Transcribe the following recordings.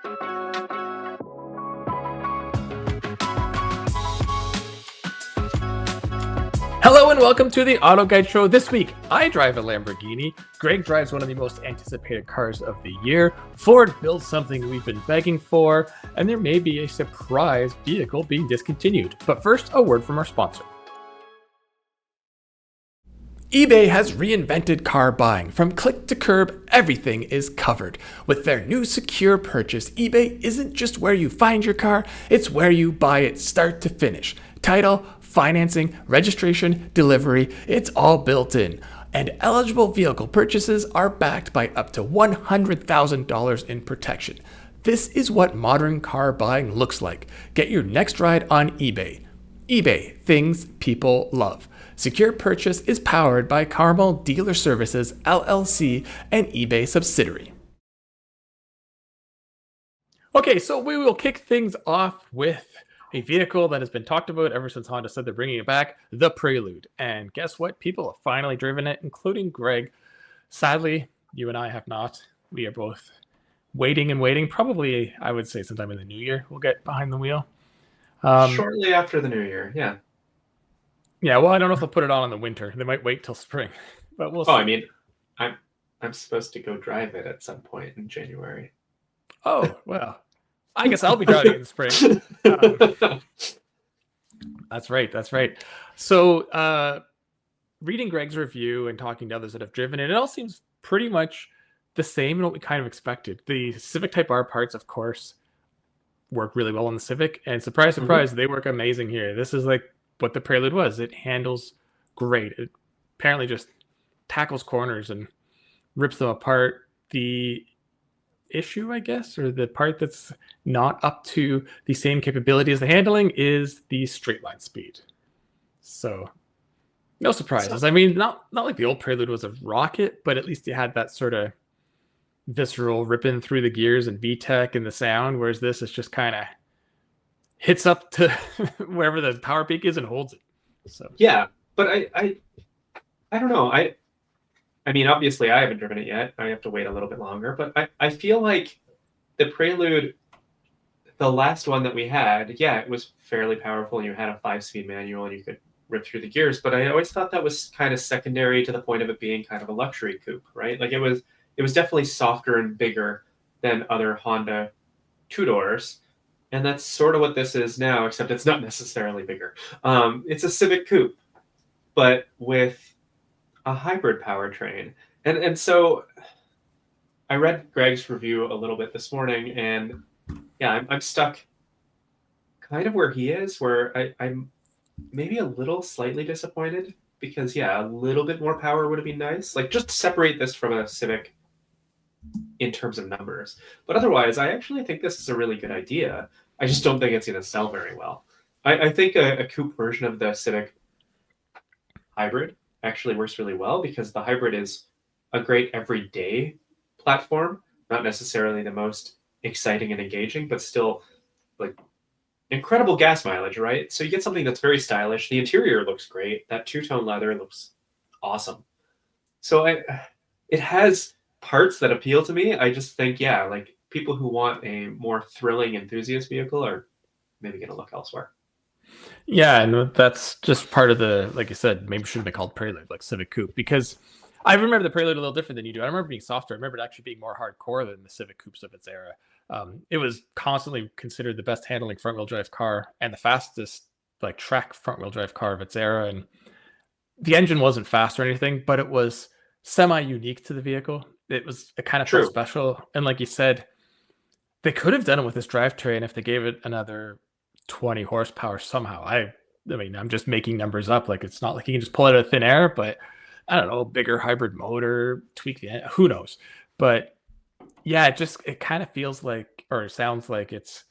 Hello and welcome to the Auto Guide Show. This week, I drive a Lamborghini. Greg drives one of the most anticipated cars of the year. Ford builds something we've been begging for, and there may be a surprise vehicle being discontinued. But first, a word from our sponsor. eBay has reinvented car buying. From click to curb, everything is covered. With their new secure purchase, eBay isn't just where you find your car, it's where you buy it start to finish. Title, financing, registration, delivery, it's all built in. And eligible vehicle purchases are backed by up to $100,000 in protection. This is what modern car buying looks like. Get your next ride on eBay. eBay, things people love. Secure purchase is powered by Carmel Dealer Services, LLC, an eBay subsidiary. Okay, so we will kick things off with a vehicle that has been talked about ever since Honda said they're bringing it back, the Prelude. And guess what? People have finally driven it, including Greg. Sadly, you and I have not. We are both waiting and waiting. Probably, I would say sometime in the new year, we'll get behind the wheel. Shortly after the new year, yeah. Yeah, well, I don't know if they'll put it on in the winter. They might wait till spring, but we'll see. Oh, I mean, I'm supposed to go drive it at some point in January. Oh, well, I guess I'll be driving in the spring. That's right. So, reading Greg's review and talking to others that have driven it, it all seems pretty much the same in what we kind of expected. The Civic Type R parts, of course, work really well on the Civic, and surprise, they work amazing here. This is like what the Prelude was. It handles great. It apparently just tackles corners and rips them apart. The issue, I guess, or the part that's not up to the same capability as the handling is the straight line speed. So no surprises. I mean, not like the old Prelude was a rocket, but at least you had that sort of visceral ripping through the gears and VTEC and the sound, whereas this is just kind of hits up to wherever the power peak is and holds it. So yeah, but I don't know. I mean, obviously, I haven't driven it yet. I have to wait a little bit longer. But I feel like the Prelude, the last one that we had, yeah, it was fairly powerful. You had a 5-speed manual and you could rip through the gears. But I always thought that was kind of secondary to the point of it being kind of a luxury coupe, right? Like it was definitely softer and bigger than other Honda two-doors. And that's sort of what this is now, except it's not necessarily bigger. It's a Civic coupe, but with a hybrid powertrain. And so I read Greg's review a little bit this morning, and yeah, I'm stuck kind of where he is, where I'm maybe a little slightly disappointed because, yeah, a little bit more power would have been nice. Like, just separate this from a Civic in terms of numbers. But otherwise, I actually think this is a really good idea. I just don't think it's going to sell very well. I think a coupe version of the Civic hybrid actually works really well because the hybrid is a great everyday platform, not necessarily the most exciting and engaging, but still like incredible gas mileage, right? So you get something that's very stylish. The interior looks great. That two-tone leather looks awesome. So it has parts that appeal to me. I just think, yeah, like people who want a more thrilling enthusiast vehicle are maybe going to look elsewhere. yeah, and that's just part of the, like you said, maybe shouldn't be called Prelude, like Civic Coupe, because I remember the Prelude a little different than you do. I remember being softer. I remember it actually being more hardcore than the Civic Coupes of its era. It was constantly considered the best handling front-wheel drive car and the fastest like track front-wheel drive car of its era. And the engine wasn't fast or anything, but it was semi-unique to the vehiil. It kind of felt special. And like you said, they could have done it with this drivetrain if they gave it another 20 horsepower somehow. I mean, I'm just making numbers up. Like, it's not like you can just pull it out of thin air, but I don't know, bigger hybrid motor, tweak the engine, who knows? But yeah, it kind of feels like, or sounds like it's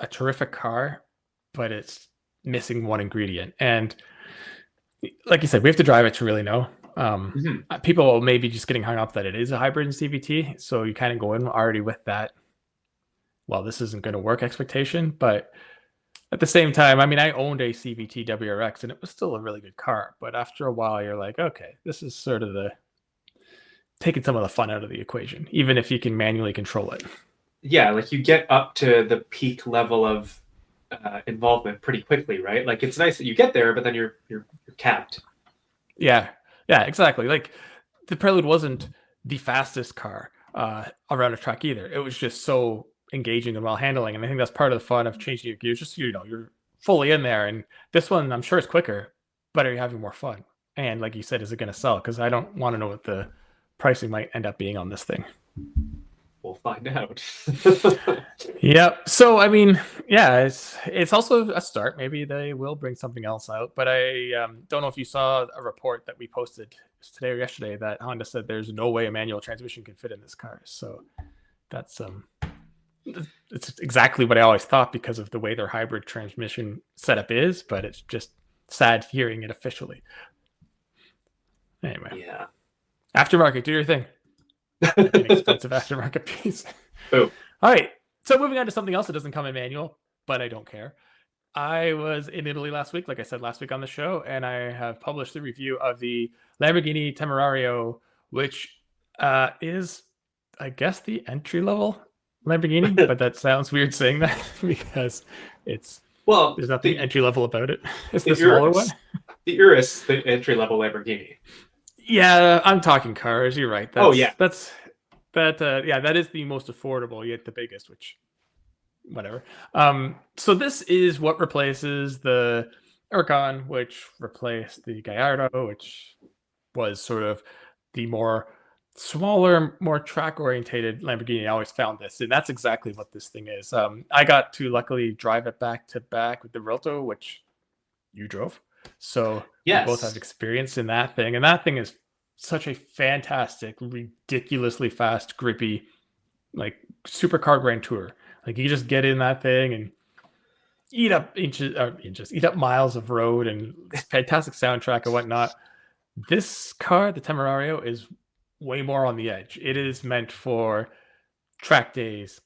a terrific car, but it's missing one ingredient. And like you said, we have to drive it to really know. People may be just getting hung up that it is a hybrid and CVT. So you kind of go in already with that, well, this isn't going to work expectation. But at the same time, I mean, I owned a CVT WRX and it was still a really good car. But after a while, you're like, okay, this is sort of taking some of the fun out of the equation, even if you can manually control it. yeah, like you get up to the peak level of involvement pretty quickly, right? Like it's nice that you get there, but then you're capped. Yeah, yeah, exactly. Like the Prelude wasn't the fastest car around a track either. It was just so engaging and well handling, and I think that's part of the fun of changing your gears. Just you're fully in there, and this one I'm sure is quicker, but are you having more fun? And like you said, is it going to sell? Because I don't want to know what the pricing might end up being on this thing. We'll find out. Yep. So I mean, yeah, it's also a start. Maybe they will bring something else out. But I don't know if you saw a report that we posted today or yesterday that Honda said there's no way a manual transmission can fit in this car. So that's it's exactly what I always thought because of the way their hybrid transmission setup is. But it's just sad hearing it officially. Anyway, Yeah. aftermarket, do your thing. Inexpensive aftermarket piece. Boom. All right. So moving on to something else that doesn't come in manual, but I don't care. I was in Italy last week, like I said last week on the show, and I have published the review of the Lamborghini Temerario, which is, I guess, the entry level Lamborghini. But that sounds weird saying that because it's Well, there's nothing entry level about it. It's the the smaller one. The Urus, the entry level Lamborghini. Yeah, I'm talking cars. You're right. Oh yeah, that is the most affordable yet the biggest, which whatever. So this is what replaces the Ercon, which replaced the Gallardo, which was sort of the more smaller, more track orientated Lamborghini. I always found this, and that's exactly what this thing is. I got to luckily drive it back to back with the Rilto, which you drove. So we both have yes. experience in that thing, and that thing is such a fantastic, ridiculously fast, grippy, like supercar grand tour. Like you just get in that thing and eat up eat up miles of road and fantastic soundtrack and whatnot. This car, the Temerario, is way more on the edge. It is meant for track days,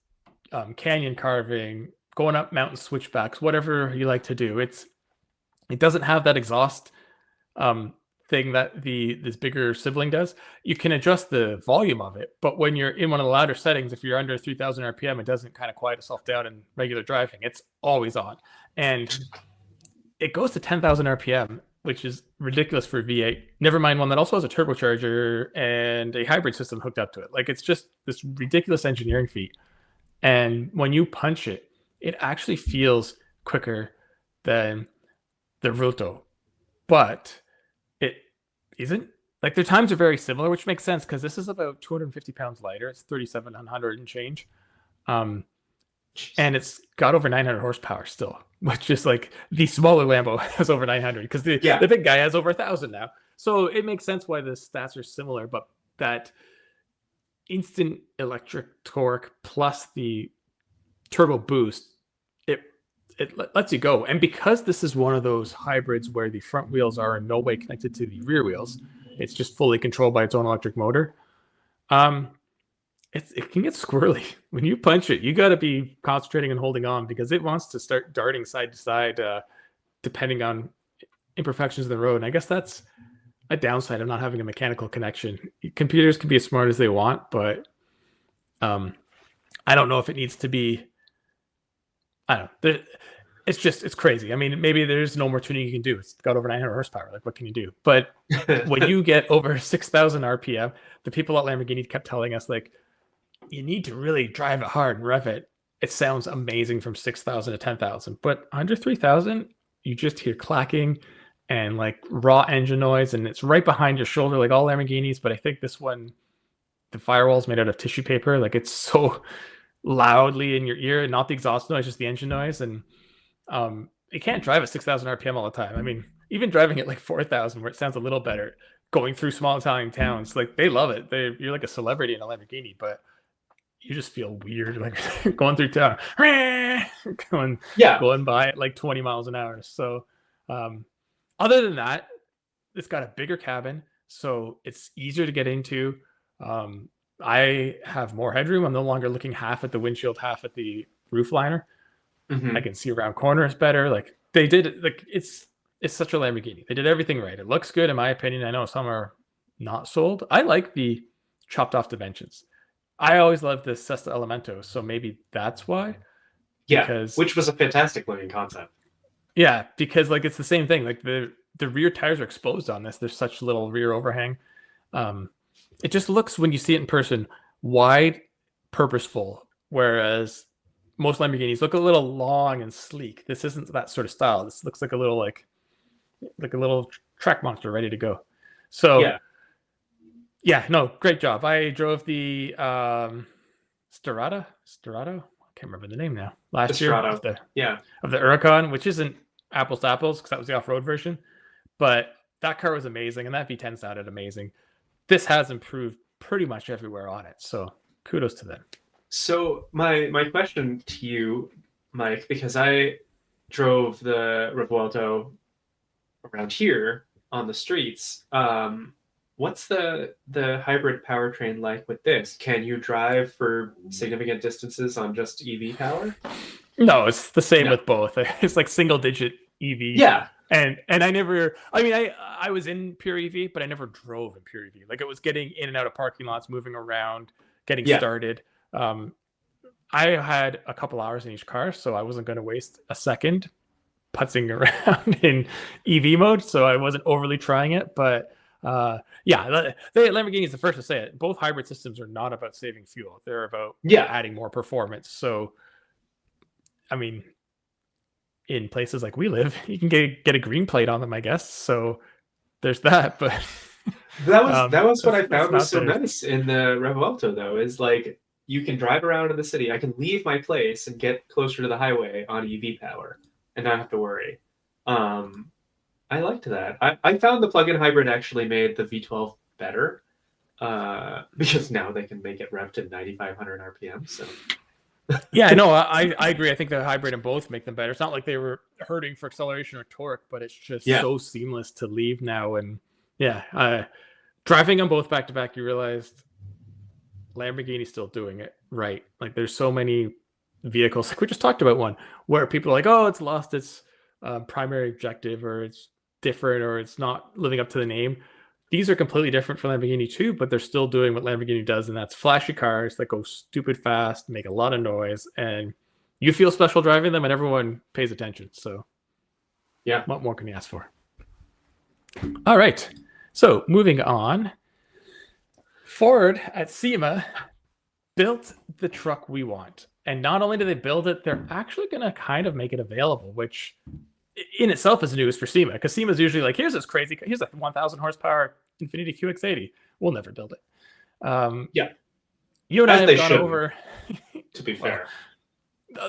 canyon carving, going up mountain switchbacks, whatever you like to do. It doesn't have that exhaust thing that this bigger sibling does. You can adjust the volume of it, but when you're in one of the louder settings, if you're under 3,000 RPM, it doesn't kind of quiet itself down in regular driving. It's always on, and it goes to 10,000 RPM, which is ridiculous for a V8. Never mind one that also has a turbocharger and a hybrid system hooked up to it. Like it's just this ridiculous engineering feat. And when you punch it, it actually feels quicker than the Rilto, but it isn't. Like their times are very similar, which makes sense because this is about 250 pounds lighter. It's 3,700 and change. And it's got over 900 horsepower still, which is like the smaller Lambo has over 900 because the big guy has over 1,000 now. So it makes sense why the stats are similar, but that instant electric torque plus the turbo boost, it lets you go. And because this is one of those hybrids where the front wheels are in no way connected to the rear wheels, it's just fully controlled by its own electric motor. It can get squirrely when you punch it. You got to be concentrating and holding on because it wants to start darting side to side, depending on imperfections in the road. And I guess that's a downside of not having a mechanical connection. Computers can be as smart as they want, but I don't know if it needs to be. I don't know. It's crazy. I mean, maybe there's no more tuning you can do. It's got over 900 horsepower. Like, what can you do? But when you get over 6,000 RPM, the people at Lamborghini kept telling us, like, you need to really drive it hard and rev it. It sounds amazing from 6,000 to 10,000. But under 3,000, you just hear clacking and, like, raw engine noise. And it's right behind your shoulder, like all Lamborghinis. But I think this one, the firewall's made out of tissue paper. Like, it's so loudly in your ear, and not the exhaust noise, just the engine noise. And it can't drive at 6,000 RPM all the time. I mean, even driving at like 4,000, where it sounds a little better, going through small Italian towns, like they love it. You're like a celebrity in a Lamborghini, but you just feel weird, like going through town, going by at like 20 miles an hour. So, other than that, it's got a bigger cabin, so it's easier to get into. I have more headroom. I'm no longer looking half at the windshield, half at the roof liner. I can see around corners better. Like they did, like it's such a Lamborghini. They did everything right. It looks good in my opinion. I know some are not sold. I like the chopped off dimensions. I always loved the Sesta Elemento, so maybe that's why. Yeah, Because which was a fantastic looking concept. yeah, because like it's the same thing. Like the rear tires are exposed on this. There's such little rear overhang. Um, it just looks when you see it in person wide, purposeful. Whereas most Lamborghinis look a little long and sleek. This isn't that sort of style. This looks like a little like a little track monster ready to go. So Yeah, yeah, no, great job. I drove the Sterrato. I can't remember the name now. the Last year Strato. Yeah. of the Huracan, which isn't apples to apples because that was the off-road version, but that car was amazing and that V10 sounded amazing. This has improved pretty much everywhere on it, so kudos to them. So my question to you, Mike, because I drove the Revuelto around here on the streets. What's the hybrid powertrain like with this? Can you drive for significant distances on just EV power? No, it's the same No. with both. It's like single digit EV. Yeah. And I never, I mean, I was in pure EV, but I never drove in pure EV. Like it was getting in and out of parking lots, moving around, getting Yeah. started. um I had a couple hours in each car, so I wasn't going to waste a second putzing around in EV mode, so I wasn't overly trying it. But yeah, Lamborghini is the first to say it. Both hybrid systems are not about saving fuel; they're about Yeah. adding more performance. So, I mean, in places like we live, you can get a green plate on them, I guess. So there's that. But That was what I that's found was not so the nice in the Revuelto though, is like you can drive around in the city. I can leave my place and get closer to the highway on EV power and not have to worry. Um, I liked that. I found the plug-in hybrid actually made the V12 better because now they can make it rev to 9,500 RPM. So yeah, no, I agree. I think the hybrid and both make them better. It's not like they were hurting for acceleration or torque, but it's just yeah, so seamless to leave now. And yeah, driving them both back to back, you realized Lamborghini's still doing it right. Like there's so many vehicles, like we just talked about one, where people are like, oh, it's lost its primary objective, or it's different, or it's not living up to the name. These are completely different from Lamborghini too, but they're still doing what Lamborghini does, and that's flashy cars that go stupid fast, make a lot of noise, and you feel special driving them, and everyone pays attention. So, yeah. what more can you ask for? All right. So, moving on, Ford at SEMA built the truck we want. And not only do they build it, they're actually going to kind of make it available, which in itself is news for SEMA, because SEMA is usually like, here's a 1,000 horsepower Infiniti QX80. We'll never build it. Yeah, You and I as have they gone should. over. To be Well, fair,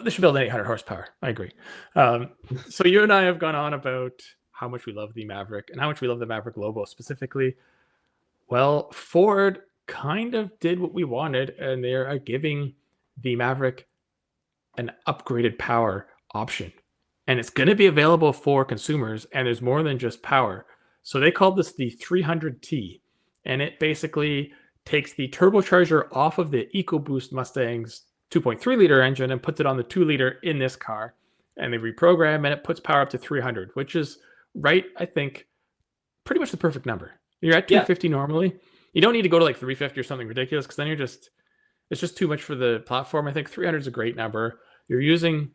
they should build an 800 horsepower. I agree. So you and I have gone on about how much we love the Maverick and how much we love the Maverick Lobo specifically. Well, Ford kind of did what we wanted, and they are giving the Maverick an upgraded power option. And it's going to be available for consumers, and there's more than just power. So they called this the 300T, and it basically takes the turbocharger off of the EcoBoost Mustang's 2.3 liter engine and puts it on the 2 liter in this car. And they reprogram, and it puts power up to 300, which is right, I think, pretty much the perfect number. You're at yeah, 250 normally. You don't need to go to like 350 or something ridiculous, because then it's just too much for the platform. I think 300 is a great number. You're using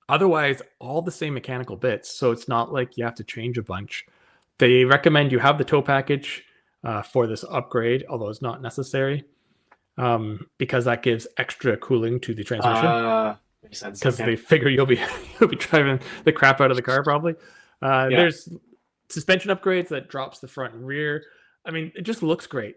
otherwise all the same mechanical bits, so it's not like you have to change a bunch. They recommend you have the tow package for this upgrade, although it's not necessary, because that gives extra cooling to the transmission. Makes sense. Because Okay. they figure you'll be driving the crap out of the car probably. Yeah. There's suspension upgrades that drops the front and rear. I mean, it just looks great.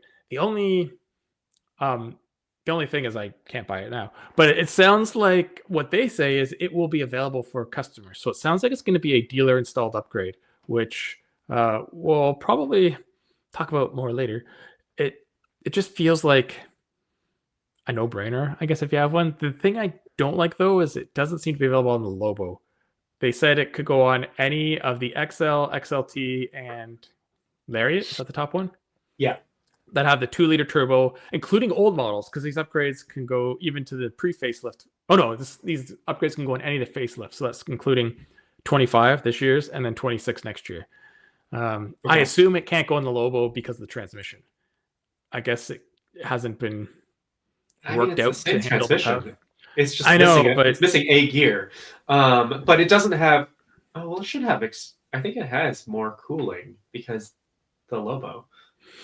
Um, the only thing is I can't buy it now. But it sounds like what they say is it will be available for customers. So it sounds like it's going to be a dealer installed upgrade, which we'll probably talk about more later. It just feels like a no-brainer, I guess, if you have one. The thing I don't like though is it doesn't seem to be available on the Lobo. They said it could go on any of the XL, XLT, and Lariat. Is that the top one? Yeah. That have the 2 liter turbo, including old models, because these upgrades can go even to the pre-facelift. Oh no, these upgrades can go in any of the facelifts. So that's including 25 this year's and then 26 next year. I assume it can't go in the Lobo because of the transmission. I guess it hasn't been I mean, worked it's the out to same handle the power. transmission. It's just I missing know, it. but It's missing a gear. But it doesn't have. Oh well, it should have. I think it has more cooling because the Lobo.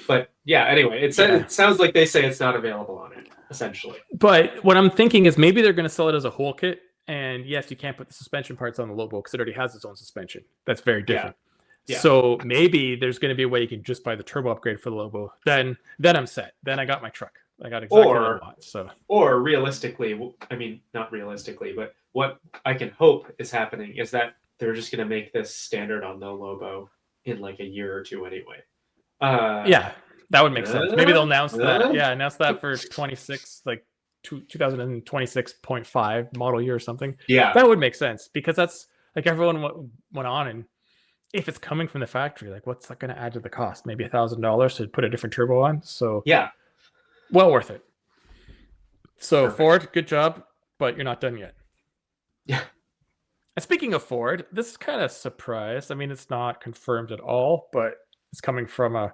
But yeah, anyway, yeah. it sounds like they say it's not available on it, essentially. But what I'm thinking is maybe they're going to sell it as a whole kit. And yes, you can't put the suspension parts on the Lobo because it already has its own suspension. That's very Yeah, different. yeah. So maybe there's going to be a way you can just buy the turbo upgrade for the Lobo. Then I'm set. Then I got my truck. I got exactly what I want. So Or realistically, I mean, not realistically, but what I can hope is happening is that they're just going to make this standard on the Lobo in like a year or two anyway. yeah, that would make sense. Maybe they'll announce that. Yeah, announce that for 26, like 2026.5 model year or something. Yeah, That would make sense because that's like everyone went on, and if it's coming from the factory, like what's that going to add to the cost? Maybe $1,000 to put a different turbo on. So yeah, well worth it. So perfect. Ford, good job, but you're not done yet. Yeah. And speaking of Ford, this is kind of surprised. I mean, it's not confirmed at all, but it's coming from a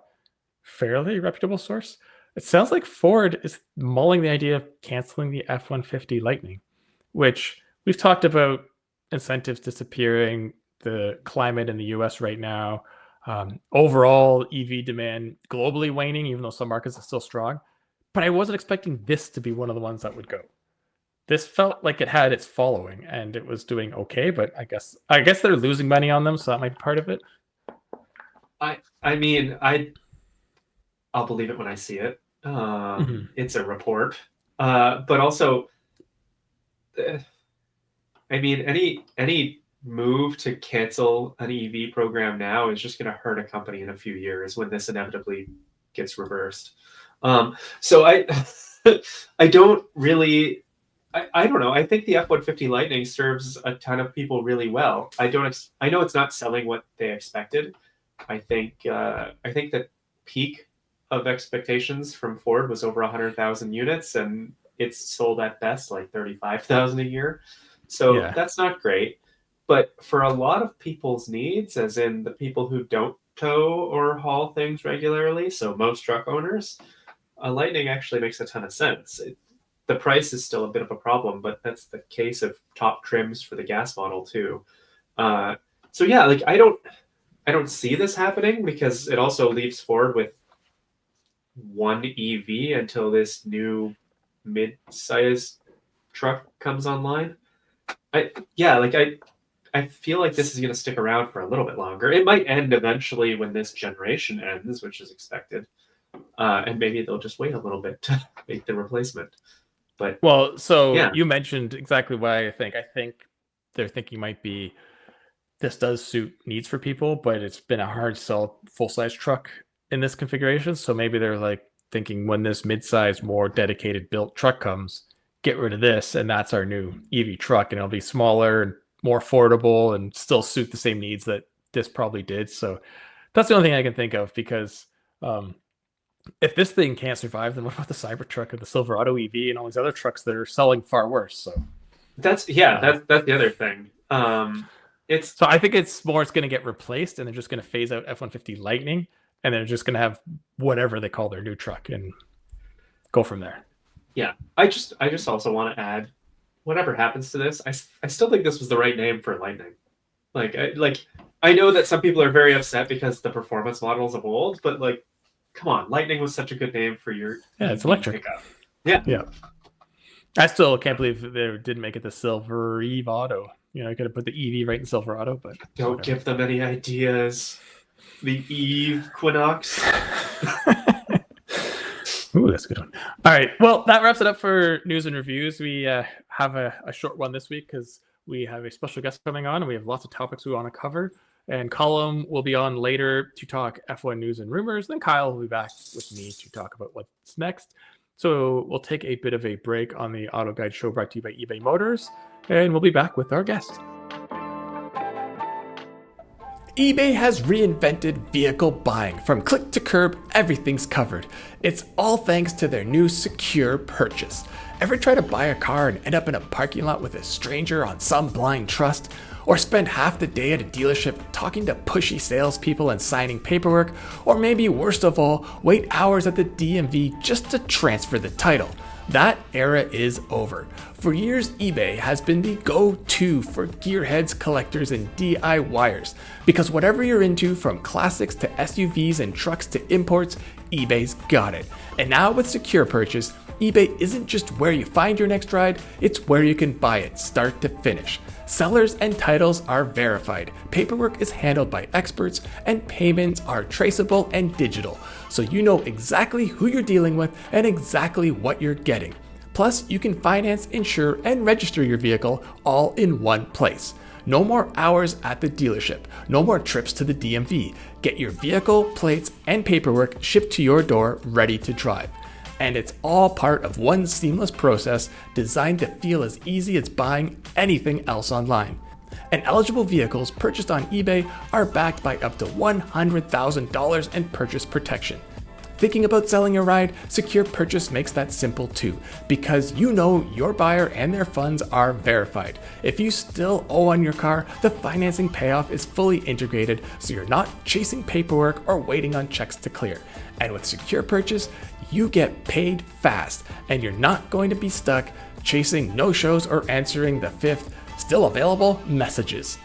fairly reputable source. It sounds like Ford is mulling the idea of canceling the F-150 Lightning, which we've talked about incentives disappearing, the climate in the US right now, overall EV demand globally waning, even though some markets are still strong. But I wasn't expecting this to be one of the ones that would go. This felt like it had its following and it was doing okay, but I guess they're losing money on them, so that might be part of it. I mean, I'll believe it when I see it. It's a report, but also, I mean, any move to cancel an EV program now is just going to hurt a company in a few years when this inevitably gets reversed. So I don't really. I don't know. I think the F-150 Lightning serves a ton of people really well. I know it's not selling what they expected. I think that peak of expectations from Ford was over 100,000 units, and it's sold at best like 35,000 a year. So Yeah. that's not great. But for a lot of people's needs, as in the people who don't tow or haul things regularly, so most truck owners, a Lightning actually makes a ton of sense. The price is still a bit of a problem, but that's the case of top trims for the gas model too. So yeah, like I don't see this happening because it also leaves Ford with one EV until this new mid-size truck comes online. I feel like this is going to stick around for a little bit longer. It might end eventually when this generation ends, which is expected, and maybe they'll just wait a little bit to make the replacement. But well, so yeah. You mentioned exactly what I think. I think their thinking might be this does suit needs for people, but it's been a hard sell full-size truck in this configuration. So maybe they're like thinking when this mid-size, more dedicated built truck comes, get rid of this, and that's our new EV truck, and it'll be smaller and more affordable and still suit the same needs that this probably did. So that's the only thing I can think of because if this thing can't survive, then what about the Cybertruck and the Silverado EV and all these other trucks that are selling far worse? So that's the other thing. So I think it's going to get replaced, and they're just going to phase out F-150 Lightning, and they're just going to have whatever they call their new truck and go from there. Yeah, I just also want to add, whatever happens to this, I still think this was the right name for Lightning. I know that some people are very upset because the performance models of old, but like, come on, Lightning was such a good name for your it's electric. pickup. Yeah. I still can't believe they didn't make it the Silver Eve Auto. I could have put the EV right in Silverado, but don't give them any ideas. The Eve Quinox. Ooh, that's a good one. All right. Well, that wraps it up for news and reviews. We have a short one this week because we have a special guest coming on, and we have lots of topics we want to cover. And Colum will be on later to talk F1 news and rumors. Then Kyle will be back with me to talk about what's next. So we'll take a bit of a break on the Auto Guide show brought to you by eBay Motors, and we'll be back with our guest. eBay has reinvented vehicle buying. From click to curb, everything's covered. It's all thanks to their new secure purchase. Ever try to buy a car and end up in a parking lot with a stranger on some blind trust? Or spend half the day at a dealership talking to pushy salespeople and signing paperwork? Or maybe worst of all, wait hours at the DMV just to transfer the title? That era is over. For years, eBay has been the go-to for gearheads, collectors, and DIYers. Because whatever you're into, from classics to SUVs and trucks to imports, eBay's got it. And now with Secure Purchase, eBay isn't just where you find your next ride, it's where you can buy it, start to finish. Sellers and titles are verified, paperwork is handled by experts, and payments are traceable and digital, so you know exactly who you're dealing with and exactly what you're getting. Plus, you can finance, insure, and register your vehicle all in one place. No more hours at the dealership, no more trips to the DMV. Get your vehicle, plates, and paperwork shipped to your door ready to drive. And it's all part of one seamless process designed to feel as easy as buying anything else online. And eligible vehicles purchased on eBay are backed by up to $100,000 in purchase protection. Thinking about selling your ride? Secure Purchase makes that simple too, because you know your buyer and their funds are verified. If you still owe on your car, the financing payoff is fully integrated, so you're not chasing paperwork or waiting on checks to clear. And with Secure Purchase, you get paid fast, and you're not going to be stuck chasing no-shows or answering the fifth, still available messages.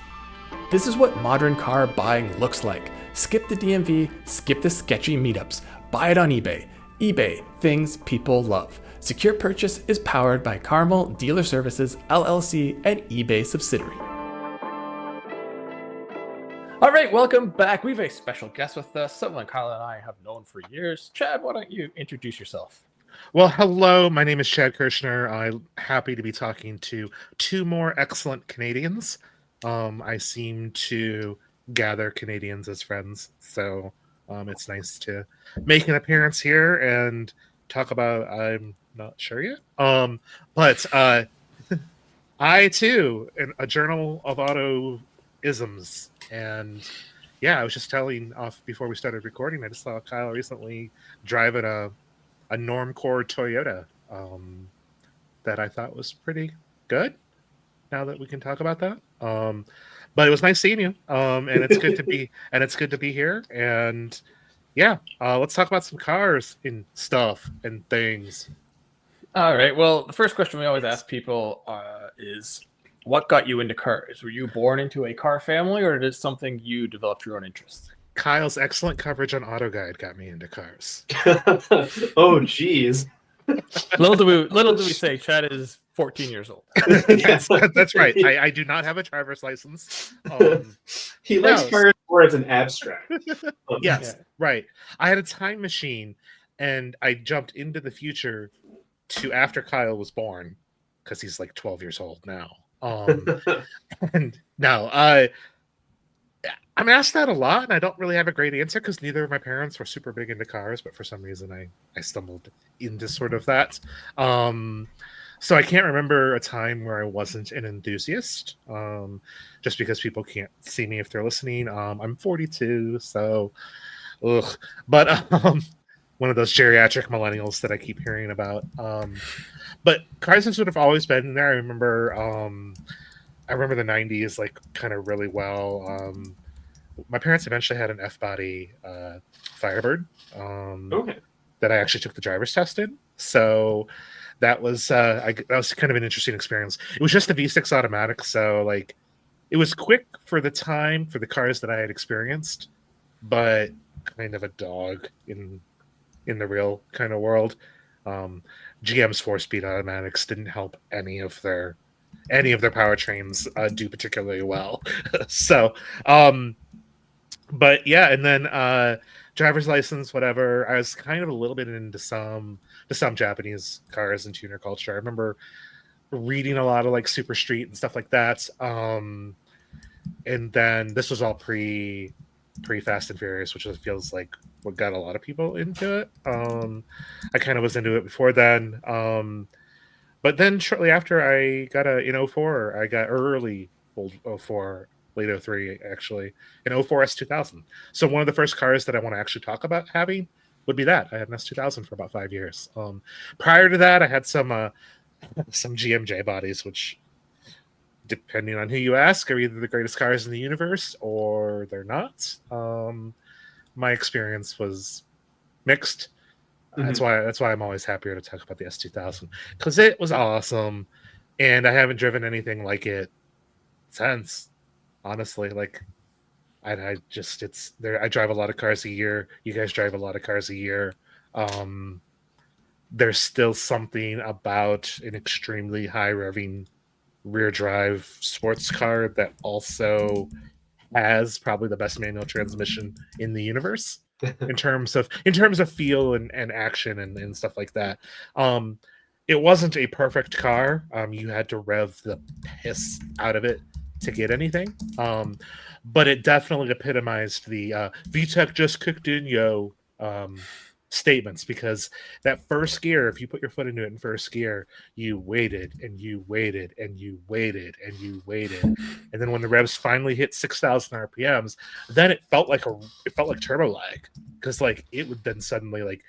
This is what modern car buying looks like. Skip the DMV, skip the sketchy meetups. Buy it on eBay. eBay, things people love. Secure Purchase is powered by Carmel Dealer Services, LLC, an eBay subsidiary. All right, welcome back. We have a special guest with us, someone Kyle and I have known for years. Chad, why don't you introduce yourself? Well, hello. My name is Chad Kirshner. I'm happy to be talking to two more excellent Canadians. I seem to gather Canadians as friends, so it's nice to make an appearance here and talk about. I'm not sure yet, but I too, in a journal of auto isms, and yeah, I was just telling off before we started recording. I just saw Kyle recently driving a Normcore Toyota that I thought was pretty good. Now that we can talk about that, but it was nice seeing you, and it's good to be here. And yeah, let's talk about some cars and stuff and things. All right. Well, the first question we always ask people is, what got you into cars? Were you born into a car family, or is it something you developed your own interest? Kyle's excellent coverage on AutoGuide got me into cars. Oh, geez. Little do we say, Chad is 14 years old. Yes, that's right. I do not have a driver's license. He likes cars more as an abstract. Yes, right. I had a time machine, and I jumped into the future to after Kyle was born, because he's like 12 years old now. And no, I'm asked that a lot, and I don't really have a great answer because neither of my parents were super big into cars, but for some reason I stumbled into sort of that. So I can't remember a time where I wasn't an enthusiast, just because people can't see me if they're listening. I'm 42, so ugh. But one of those geriatric millennials that I keep hearing about. But cars have sort of always been there. I remember the 90s like kind of really well. My parents eventually had an F-body Firebird that I actually took the driver's test in. So that was that was kind of an interesting experience. It was just a V6 automatic, so like it was quick for the time for the cars that I had experienced, but kind of a dog in the real kind of world. GM's 4-speed automatics didn't help any of their powertrains do particularly well. So but yeah, and then driver's license, whatever. I was kind of a little bit into some Japanese cars and tuner culture. I remember reading a lot of like Super Street and stuff like that. And then this was all pre Fast and Furious, which feels like what got a lot of people into it. I kind of was into it before then. But then shortly after I got in 04, I got early old 04, late 03 actually, in 04 S2000. So one of the first cars that I want to actually talk about having would be that. I had an S2000 for about 5 years. Prior to that, I had some GMJ bodies, which, depending on who you ask, are either the greatest cars in the universe or they're not. My experience was mixed. That's why I'm always happier to talk about the S2000 because it was awesome, and I haven't driven anything like it since. Honestly, like I just it's there. I drive a lot of cars a year. You guys drive a lot of cars a year. Um, there's still something about an extremely high revving rear drive sports car that also has probably the best manual transmission in the universe in terms of feel and action and stuff like that. It wasn't a perfect car. You had to rev the piss out of it to get anything. But it definitely epitomized the VTEC just kicked in, yo, statements, because that first gear, if you put your foot into it in first gear, you waited and you waited and you waited and you waited, and then when the revs finally hit 6,000 RPMs, then it felt like turbo lag, because like it would then suddenly like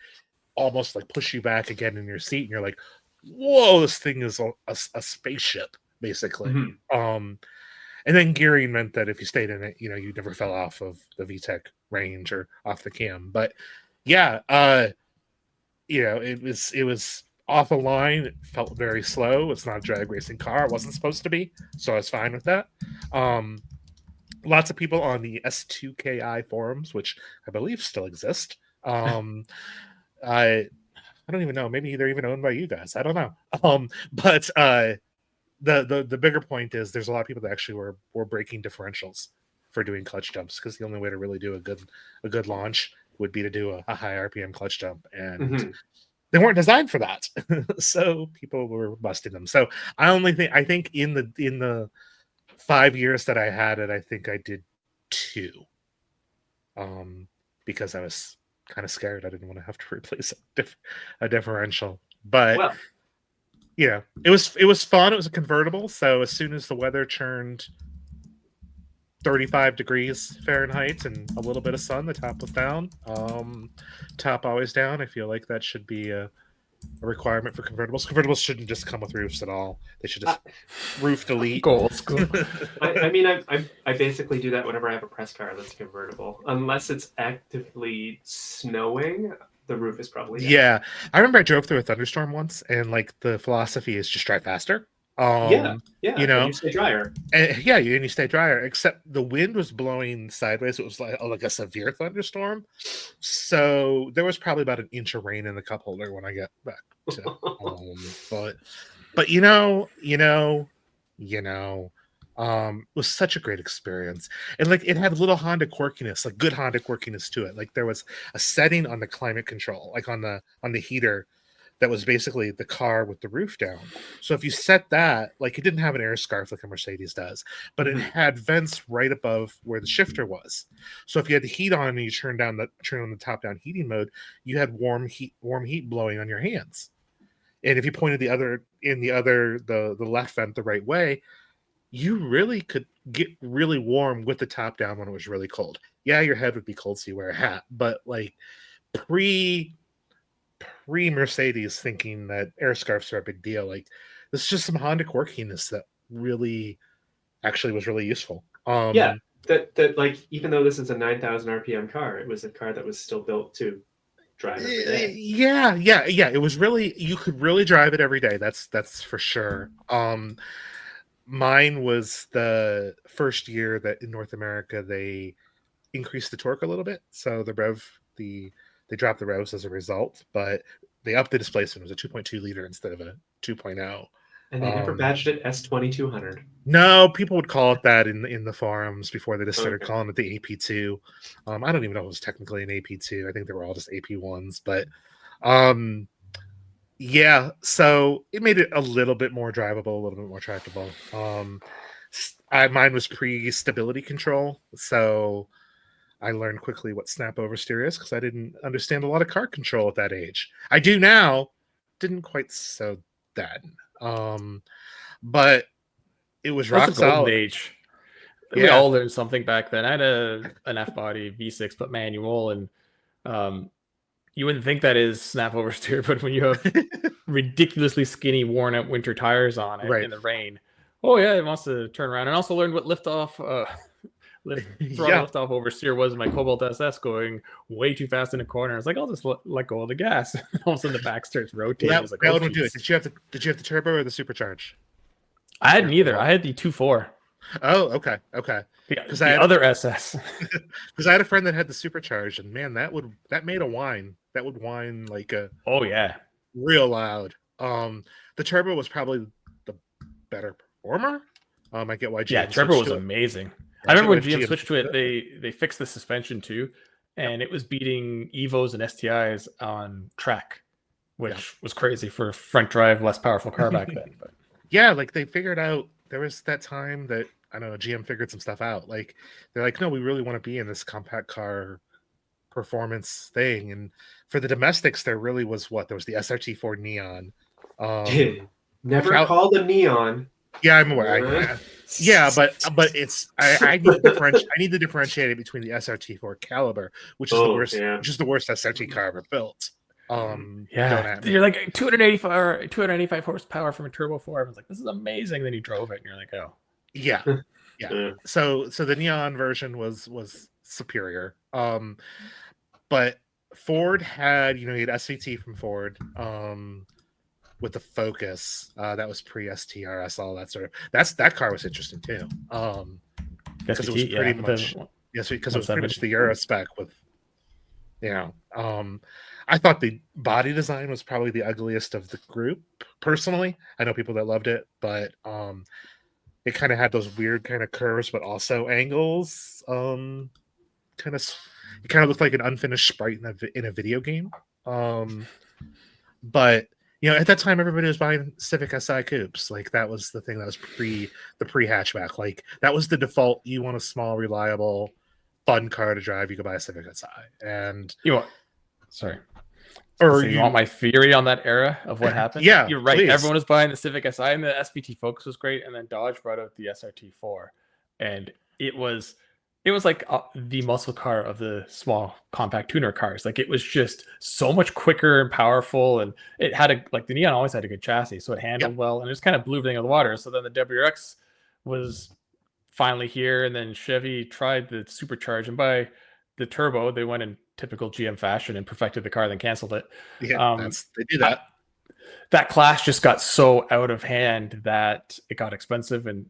almost like push you back again in your seat, and you're like, whoa, this thing is a spaceship basically. And then gearing meant that if you stayed in it, you know, you never fell off of the VTEC range or off the cam. But yeah, you know, it was off the line. It felt very slow. It's not a drag racing car. It wasn't supposed to be, so I was fine with that. Lots of people on the S2KI forums, which I believe still exist. I don't even know. Maybe they're even owned by you guys. I don't know. But the bigger point is there's a lot of people that actually were breaking differentials for doing clutch jumps, because the only way to really do a good launch would be to do a high RPM clutch jump, and they weren't designed for that. So people were busting them. So I think in the 5 years that I had it, I think I did 2, because I was kind of scared. I didn't want to have to replace a differential, but well, yeah, it was fun. It was a convertible, so as soon as the weather turned 35 degrees Fahrenheit and a little bit of sun, the top was down. Top always down. I feel like that should be a requirement for convertibles. Convertibles shouldn't just come with roofs at all. They should just roof delete. Gold school. I mean, I basically do that whenever I have a press car that's convertible. Unless it's actively snowing, the roof is probably down. Yeah. I remember I drove through a thunderstorm once, and like the philosophy is just drive faster. Yeah, you know, and you stay drier. And you stay drier. Except the wind was blowing sideways. It was like a severe thunderstorm, so there was probably about an inch of rain in the cup holder when I got back to home. But it was such a great experience, and like it had little Honda quirkiness, like good Honda quirkiness to it. Like there was a setting on the climate control, like on the heater, that was basically the car with the roof down. So if you set that, like it didn't have an air scarf like a Mercedes does, but it had vents right above where the shifter was. So if you had the heat on and you turn on the top down heating mode, you had warm heat blowing on your hands. And if you pointed the left vent the right way, you really could get really warm with the top down when it was really cold. Yeah, your head would be cold, so you wear a hat, but like pre-Mercedes thinking that air scarves are a big deal. Like this is just some Honda quirkiness that really actually was really useful. Yeah, that like even though this is a 9,000 RPM car, it was a car that was still built to drive every day. Yeah. It was really, you could really drive it every day. That's for sure. Mine was the first year that in North America they increased the torque a little bit, so they dropped the revs as a result, but they upped the displacement. It was a 2.2 liter instead of a 2.0. And they never badged it S2200. No, people would call it that in the forums before they just started calling it the AP2. I don't even know if it was technically an AP2. I think they were all just AP1s, but yeah, so it made it a little bit more drivable, a little bit more tractable. Mine was pre-stability control, so I learned quickly what snap oversteer is because I didn't understand a lot of car control at that age. I do now, didn't quite so then. But it was rock solid. Age. We all learned something back then. I had an F-body V6 but manual, and you wouldn't think that is snap oversteer, but when you have ridiculously skinny, worn out winter tires on it in the rain, oh yeah, it wants to turn around. And also learned what throttle lift off oversteer was my Cobalt SS going way too fast in a corner. I was like, I'll just let go of the gas. All of a sudden the back starts rotating. Well, I was like, that oh, would do it. Did you have the turbo or the supercharge? I had neither. I had the 2.4. Oh, okay. Because the other SS. Because I had a friend that had the supercharged, and man, that made a whine. That would whine like a real loud. The turbo was probably the better performer. I get why GM turbo was amazing. I remember when GM switched to it, they fixed the suspension too, and it was beating Evos and STIs on track, which was crazy for a front drive, less powerful car back then. But yeah, like they figured out there was that time that I don't know, GM figured some stuff out. Like they're like, no, we really want to be in this compact car performance thing. And for the domestics, there really was there was the SRT Ford Neon. Never called a Neon. Yeah, I'm aware. Yeah, but it's I need to differentiate it between the SRT Ford Caliber, which is the worst SRT car ever built. You're like 285 horsepower from a turbo 4. I was like, this is amazing. Then you drove it, and you're like, oh, yeah. So the Neon version was superior. But Ford had you had SVT from Ford. With the Focus, that was pre-STRS, all that sort of. That car was interesting too. Because it was pretty much because it was pretty much the Euro spec with. I thought the body design was probably the ugliest of the group. Personally, I know people that loved it, but it kind of had those weird kind of curves, but also angles. It kind of looked like an unfinished sprite in a video game. But at that time, everybody was buying Civic Si coupes. Like that was the thing that was pre hatchback. Like that was the default. You want a small, reliable, fun car to drive, you go buy a Civic Si. And you want my theory on that era of what happened? Yeah, you're right. Please. Everyone was buying the Civic Si, and the SVT Focus was great. And then Dodge brought out the SRT4, and it was like the muscle car of the small compact tuner cars. Like it was just so much quicker and powerful, and it had the Neon always had a good chassis, so it handled well, and it just kind of blew everything out of the water. So then the WRX was finally here, and then Chevy tried the supercharge, and by the turbo, they went in typical GM fashion and perfected the car, then canceled it. Yeah, they do that. That class just got so out of hand that it got expensive and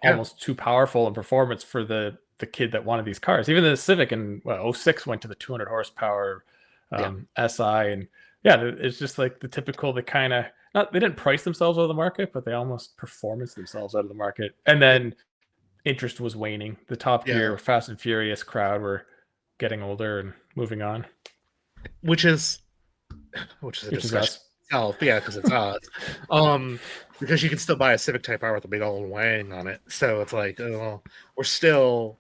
almost too powerful in performance for the kid that wanted these cars. Even the Civic in 06 went to the 200 horsepower SI, and it's just like the typical. They kind of they didn't price themselves out of the market, but they almost performance themselves out of the market. And then interest was waning. The Top Gear, Fast and Furious crowd were getting older and moving on, which is a discussion. Because it's us. Because you can still buy a Civic Type R with a big old wang on it. So it's like, we're still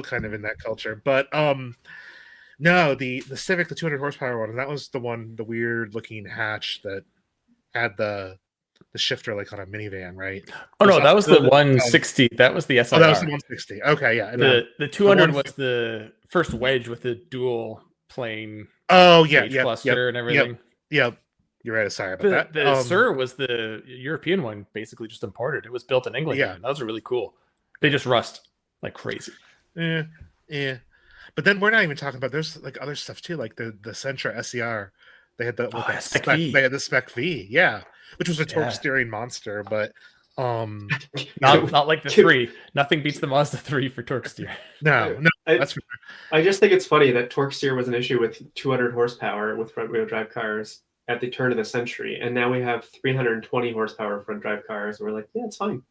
kind of in that culture. But no, the Civic, the 200 horsepower one, that was the weird looking hatch that had the shifter like on a minivan, right? Oh no, that was the 160. That was the SIR. Oh, that was the 160. Okay, yeah. And the 200 was the first wedge with the dual plane. Oh yeah, cluster and everything. Yep. You're right. Sorry about that. The SIR was the European one, basically just imported. It was built in England. Yeah, those are really cool. They just rust like crazy. Yeah. But then we're not even talking about there's like other stuff too, like the Sentra SER. They had they had the Spec V, which was a torque steering monster, but not like the 3. Nothing beats the Mazda 3 for torque steer. No, that's for sure. I just think it's funny that torque steer was an issue with 200 horsepower with front wheel drive cars at the turn of the century, and now we have 320 horsepower front drive cars. And we're like, it's fine.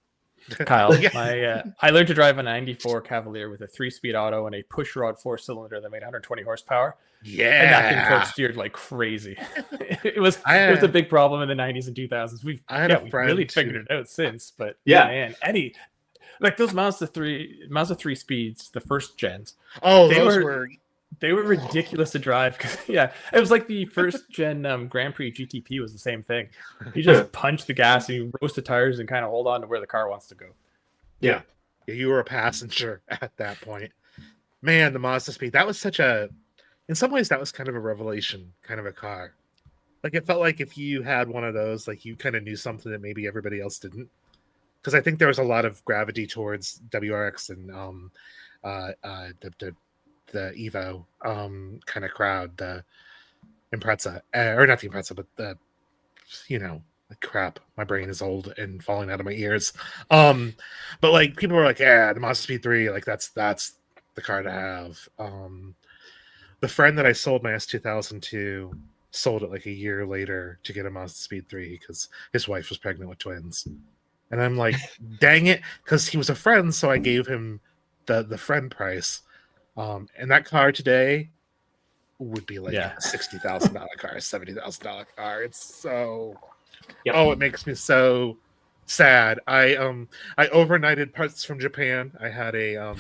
Kyle, I learned to drive a 94 Cavalier with a 3-speed auto and a push rod 4-cylinder that made 120 horsepower. Yeah, and that thing torque steered like crazy. it was a big problem in the 90s and 2000s. We've really figured it out since, but man, Eddie, like those Mazda 3 speeds, the first gens. Oh, they were ridiculous to drive. It was like the first gen Grand Prix GTP was the same thing. You just punch the gas and you roast the tires and kind of hold on to where the car wants to go. Yeah, you were a passenger at that point. Man, the Mazda speed, that was in some ways that was kind of a revelation, kind of a car. Like it felt like if you had one of those, like you kind of knew something that maybe everybody else didn't. Because I think there was a lot of gravity towards WRX and the Evo kind of crowd, the Impreza, or not the Impreza, but the crap. My brain is old and falling out of my ears. But like people were like, yeah, the Mazda Speed 3, like that's the car to have. The friend that I sold my S2000 to sold it like a year later to get a Mazda Speed 3 because his wife was pregnant with twins. And I'm like, dang it, because he was a friend, so I gave him the friend price. And that car today would be like a $60,000 car, $70,000 car. It's so it makes me so sad. I overnighted parts from Japan. I had a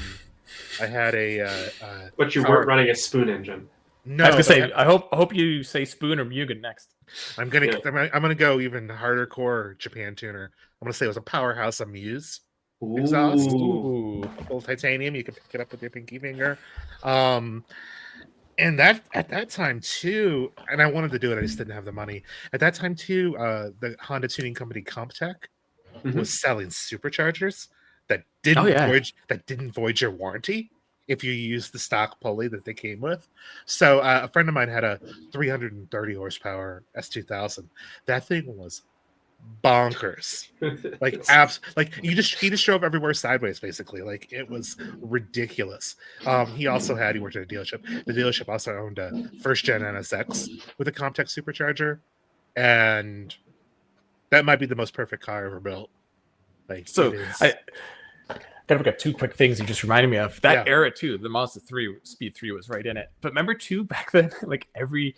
but you weren't running a Spoon engine. No, I was gonna say. I hope you say Spoon or Mugen next. I'm gonna go even harder core Japan tuner. I'm gonna say it was a Powerhouse Amuse exhaust. Full titanium. You can pick it up with your pinky finger. And that at that time too, and I wanted to do it, I just didn't have the money. At that time too, the Honda tuning company Comptech was selling superchargers that didn't void your warranty if you use the stock pulley that they came with. So a friend of mine had a 330 horsepower S2000. That thing was bonkers. Like he just drove everywhere sideways, basically. Like it was ridiculous. He worked at a dealership. The dealership also owned a first gen NSX with a Comptech supercharger, and that might be the most perfect car ever built. Like, so I kind of got two quick things you just reminded me of. That era too, the Mazda 3 Speed 3 was right in it. But remember too, back then, like every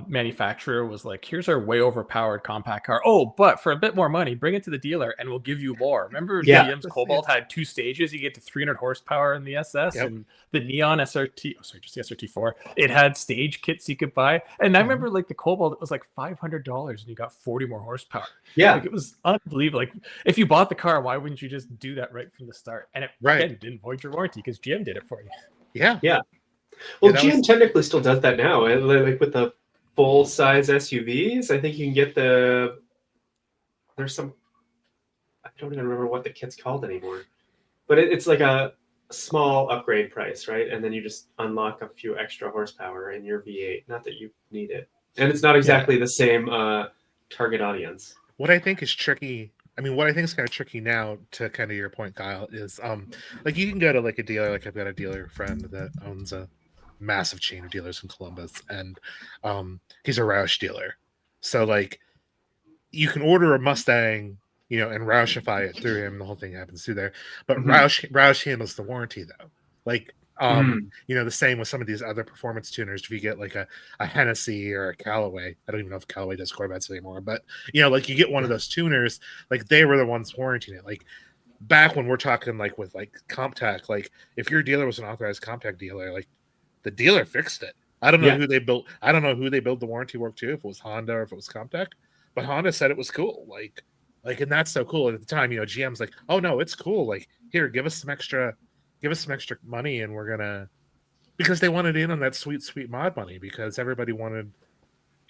manufacturer was like, here's our way overpowered compact car. Oh, but for a bit more money, bring it to the dealer and we'll give you more. Remember GM's Cobalt had two stages. You get to 300 horsepower in the SS, and the Neon SRT, just the SRT4, it had stage kits you could buy. And I remember like the Cobalt, it was like $500 and you got 40 more horsepower. Yeah. Like it was unbelievable. Like if you bought the car, why wouldn't you just do that right from the start? And it again didn't void your warranty because GM did it for you. Yeah. Yeah. Well, GM technically still does that now. Like with the full size SUVs, I think you can get there's some, I don't even remember what the kit's called anymore, but it's like a small upgrade price, right? And then you just unlock a few extra horsepower in your V8. Not that you need it, and it's not exactly the same target audience. What I think is tricky, what I think is kind of tricky now, to kind of your point, Kyle, is like you can go to like a dealer. Like I've got a dealer friend that owns a massive chain of dealers in Columbus, and he's a Roush dealer, so like you can order a Mustang, and Roushify it through him. The whole thing happens through there, but Roush handles the warranty though. Like the same with some of these other performance tuners. If you get like a Hennessy or a Callaway, I don't even know if Callaway does Corvettes anymore, but like you get one of those tuners, like they were the ones warranting it. Like back when we're talking like with like Comptech, like if your dealer was an authorized Comptech dealer, like the dealer fixed it. I don't know who they built. I don't know who they built the warranty work to, if it was Honda or if it was Comptech, but Honda said it was cool. Like, and that's so cool. At the time, GM's like, oh no, it's cool. Like, here, give us some extra money, and we're gonna, because they wanted in on that sweet mod money, because everybody wanted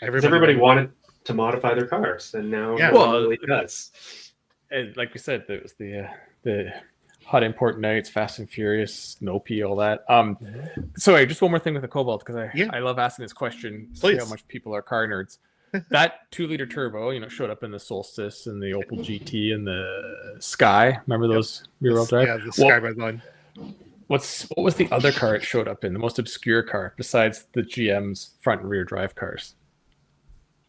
to modify their cars, and now it does. And like we said, there was the hot import nights, Fast and Furious, Nopi, all that. Sorry, just one more thing with the Cobalt, because I love asking this question. See how much people are car nerds. That 2-liter turbo, showed up in the Solstice and the Opel GT and the Sky. Remember those rear-wheel drive? Yeah, the Sky Redline. What was the other car it showed up in? The most obscure car besides the GM's front and rear drive cars?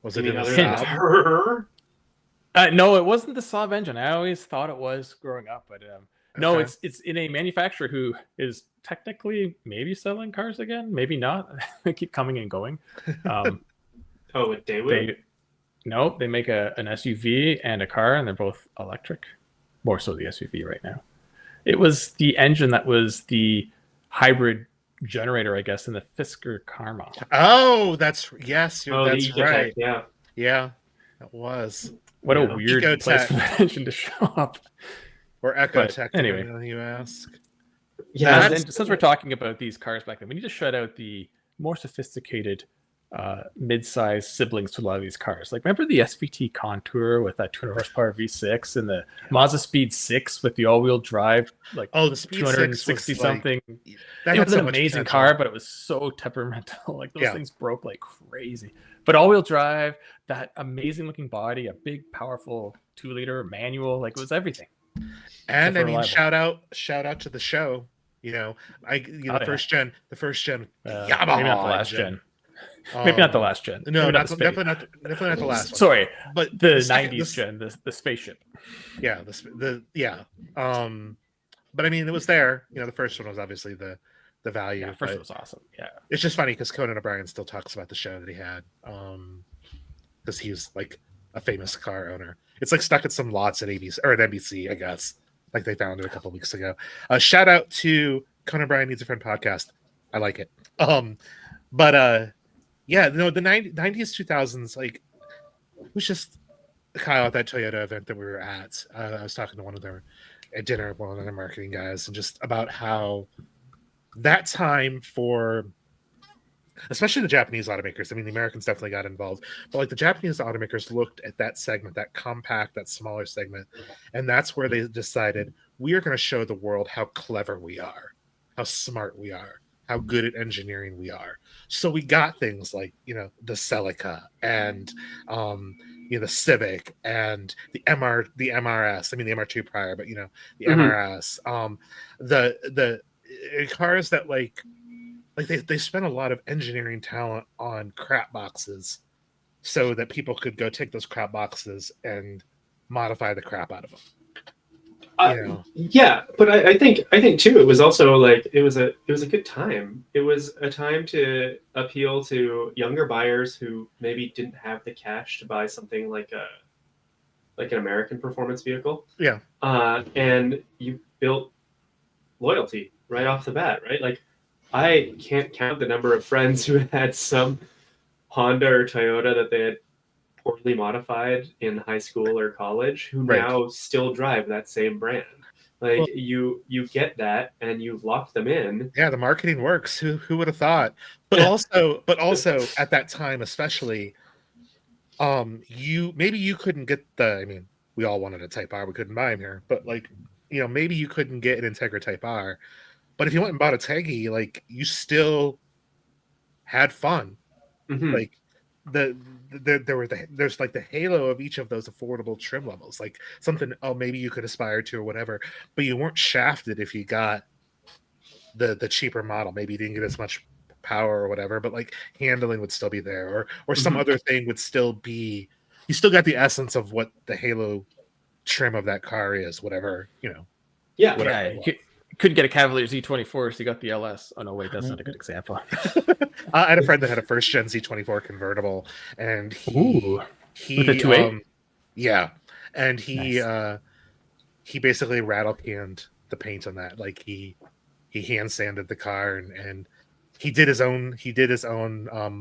Was it in the Saab? No, it wasn't the Saab engine. I always thought it was growing up, but no, it's in a manufacturer who is technically maybe selling cars again, maybe not. They keep coming and going. With Daewoo? They make an SUV and a car, and they're both electric. More so the SUV right now. It was the engine that was the hybrid generator, I guess, in the Fisker Karma. Oh, that's right. Yeah, that was. What a weird place for that engine to show up. Or Ecotech, anyway, you ask. Yeah, since we're talking about these cars back then, we need to shut out the more sophisticated mid-sized siblings to a lot of these cars. Like, remember the SVT Contour with that 200 horsepower V6 and the Mazda Speed 6 with the all-wheel drive, like the Speed 260 6 was something. That it had was so an much amazing potential. car, but it was so temperamental. Like, those things broke like crazy. But all-wheel drive, that amazing-looking body, a big, powerful 2-liter manual, like, it was everything. And I mean, shout out to the show. The first gen, Yamaha. Maybe not the last gen. Maybe not the last gen. No, definitely not the last one. Sorry, but the 90s gen, the spaceship. Yeah, but I mean, it was there. The first one was obviously the value. Yeah, first one was awesome. Yeah, it's just funny because Conan O'Brien still talks about the show that he had, because he was like a famous car owner. It's like stuck at some lots at ABC or at NBC, I guess. Like they found it a couple of weeks ago. Shout out to Conan O'Brien Needs a Friend podcast. I like it. But yeah, the 90s, 2000s, like, it was just Kyle at that Toyota event that we were at. I was talking to one of them at dinner with one of their marketing guys, and just about how that time for, especially the Japanese automakers, I mean, the Americans definitely got involved, but like the Japanese automakers looked at that segment, that compact, that smaller segment, and that's where they decided, we are going to show the world how clever we are, how smart we are, how good at engineering we are. So we got things like, the Celica and the Civic and the MRS. I mean, the MR2 prior, but the MRS. The cars that like they spent a lot of engineering talent on crap boxes, so that people could go take those crap boxes and modify the crap out of them. Yeah, but I think too, it was also like it was a good time. It was a time to appeal to younger buyers who maybe didn't have the cash to buy something like an American performance vehicle. Yeah. And you built loyalty right off the bat, right? Like, I can't count the number of friends who had some Honda or Toyota that they had poorly modified in high school or college who now still drive that same brand. Like, well, you get that and you've locked them in. Yeah, the marketing works. Who would have thought? But also at that time, especially, you couldn't get I mean, we all wanted a Type R, we couldn't buy them here, but like, maybe you couldn't get an Integra Type R, but if you went and bought a Teggy, like, you still had fun. Mm-hmm. Like, there's like the halo of each of those affordable trim levels, like something maybe you could aspire to or whatever, but you weren't shafted if you got the cheaper model. Maybe you didn't get as much power or whatever, but like handling would still be there, or some other thing would still be. You still got the essence of what the halo trim of that car is, whatever. Yeah, whatever. Yeah. Couldn't get a Cavalier Z24, so you got the LS. Oh no, wait, that's not a good example. I had a friend that had a first gen Z24 convertible, and he with a 2.8. Yeah, and he basically rattle canned the paint on that. Like he hand sanded the car, and he did his own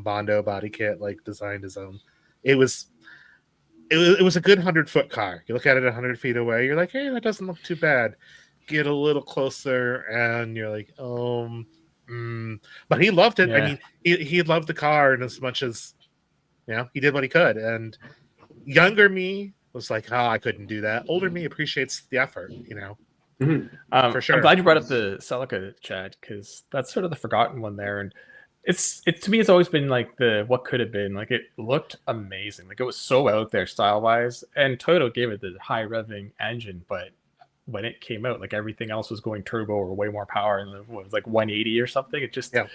Bondo body kit, like designed his own. It was a good 100-foot car. You look at it 100 feet away, you're like, hey, that doesn't look too bad. Get a little closer and you're like, but he loved it. Yeah. I mean, he loved the car, and as much as he did what he could. And younger me was like, I couldn't do that. Older me appreciates the effort, for sure. I'm glad you brought up the Celica, Chad, because that's sort of the forgotten one there. And it's to me, it's always been like the what could have been. Like, it looked amazing. Like, it was so out there style wise, and Toyota gave it the high revving engine, but when it came out, like, everything else was going turbo or way more power, and it was like 180 or something. It just could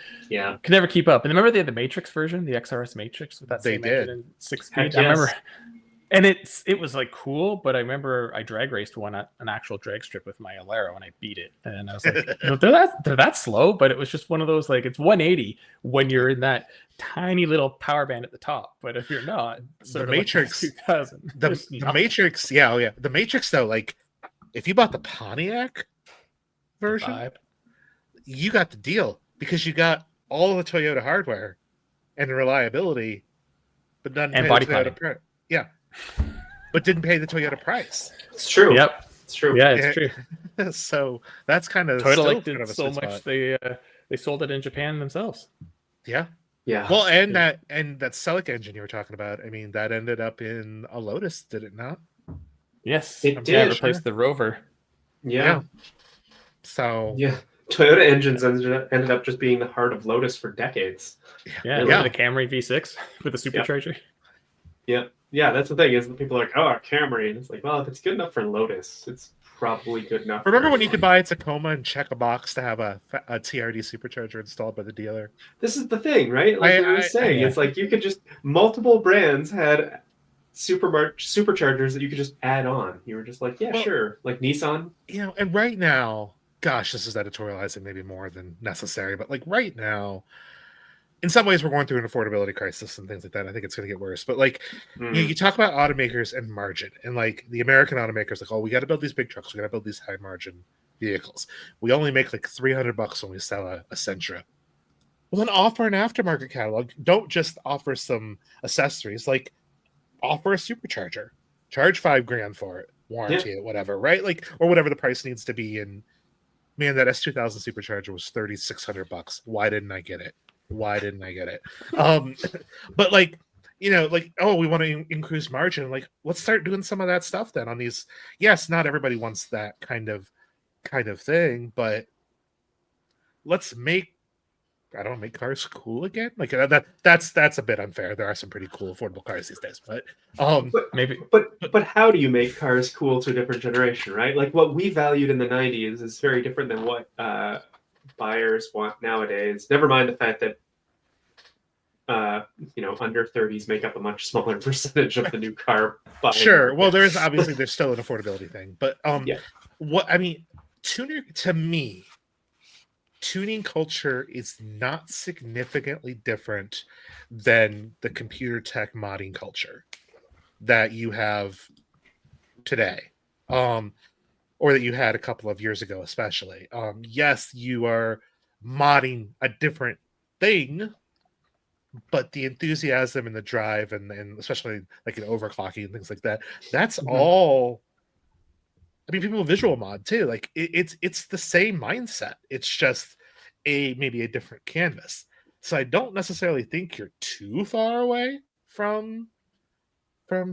never keep up. And remember they had the Matrix version, the XRS Matrix, with that same engine and 6-speed. I remember, and it was like cool, but I remember I drag raced one at an actual drag strip with my Alero, and I beat it, and I was like, they're that slow, but it was just one of those, like, it's 180 when you're in that tiny little power band at the top, but if you're not, the Matrix, like 2000, the Matrix, the Matrix though, like, if you bought the Pontiac version, you got the deal, because you got all the Toyota hardware and the reliability, but not body Toyota but didn't pay the Toyota price. It's true. Yep, it's true. Yeah, it's true. So that's kind of Toyota liked it so much they sold it in Japan themselves. Yeah, Yeah. Well, and Yeah. that Celic engine you were talking about, I mean, that ended up in a Lotus, did it not? Yes. It I'm Yeah, pretty did. sure. replaced the Rover. Yeah. Yeah. So Yeah. Toyota engines ended up just being the heart of Lotus for decades. yeah, Yeah, look at Really. yeah. the Camry V6 with the Yeah. supercharger. Yeah. Yeah. That's the thing is that people are like, oh, a Camry. And it's like, well, if it's good enough for Lotus, it's probably good enough for Remember when you could everyone. buy a Tacoma and check a box to have a TRD supercharger installed by the dealer? This is the thing, right? Like we were saying, Yeah. it's like you could just multiple brands had superchargers that you could just add on. You were just like, yeah, Well, sure. Like Nissan. and right now, gosh, this is editorializing maybe more than necessary, but like right now, in some ways, we're going through an affordability crisis and things like that. I think it's going to get worse. But like, Mm. you talk about automakers and margin, and like the American automakers, like, oh, we got to build these big trucks, we got to build these high margin vehicles. We only make like $300 when we sell a Sentra. Well, then offer an aftermarket catalog. Don't just offer some accessories. Like, offer a supercharger, charge $5,000 for it, Yeah. warranty it, whatever, right? Like, or whatever the price needs to be. And man, that S2000 supercharger was $3,600. Why didn't I get it? Why didn't I get it? But like, like, oh, we want to increase margin. Like, let's start doing some of that stuff then on these. Yes, not everybody wants that kind of thing, but let's make, I don't know, make cars cool again. Like that's a bit unfair. There are some pretty cool affordable cars these days, but But Maybe. but how do you make cars cool to a different generation, right? Like what we valued in the '90s is very different than what buyers want nowadays. Never mind the fact that under 30s make up a much smaller percentage of the new car buying sure. market. Well, there's still an affordability thing, but Yeah. what I mean, to me, tuning culture is not significantly different than the computer tech modding culture that you have today, or that you had a couple of years ago, especially. Yes, you are modding a different thing, but the enthusiasm and the drive and especially like an overclocking and things like that, that's Mhm. all. I mean, people visual mod too. Like it's the same mindset. It's just maybe a different canvas. So I don't necessarily think you're too far away from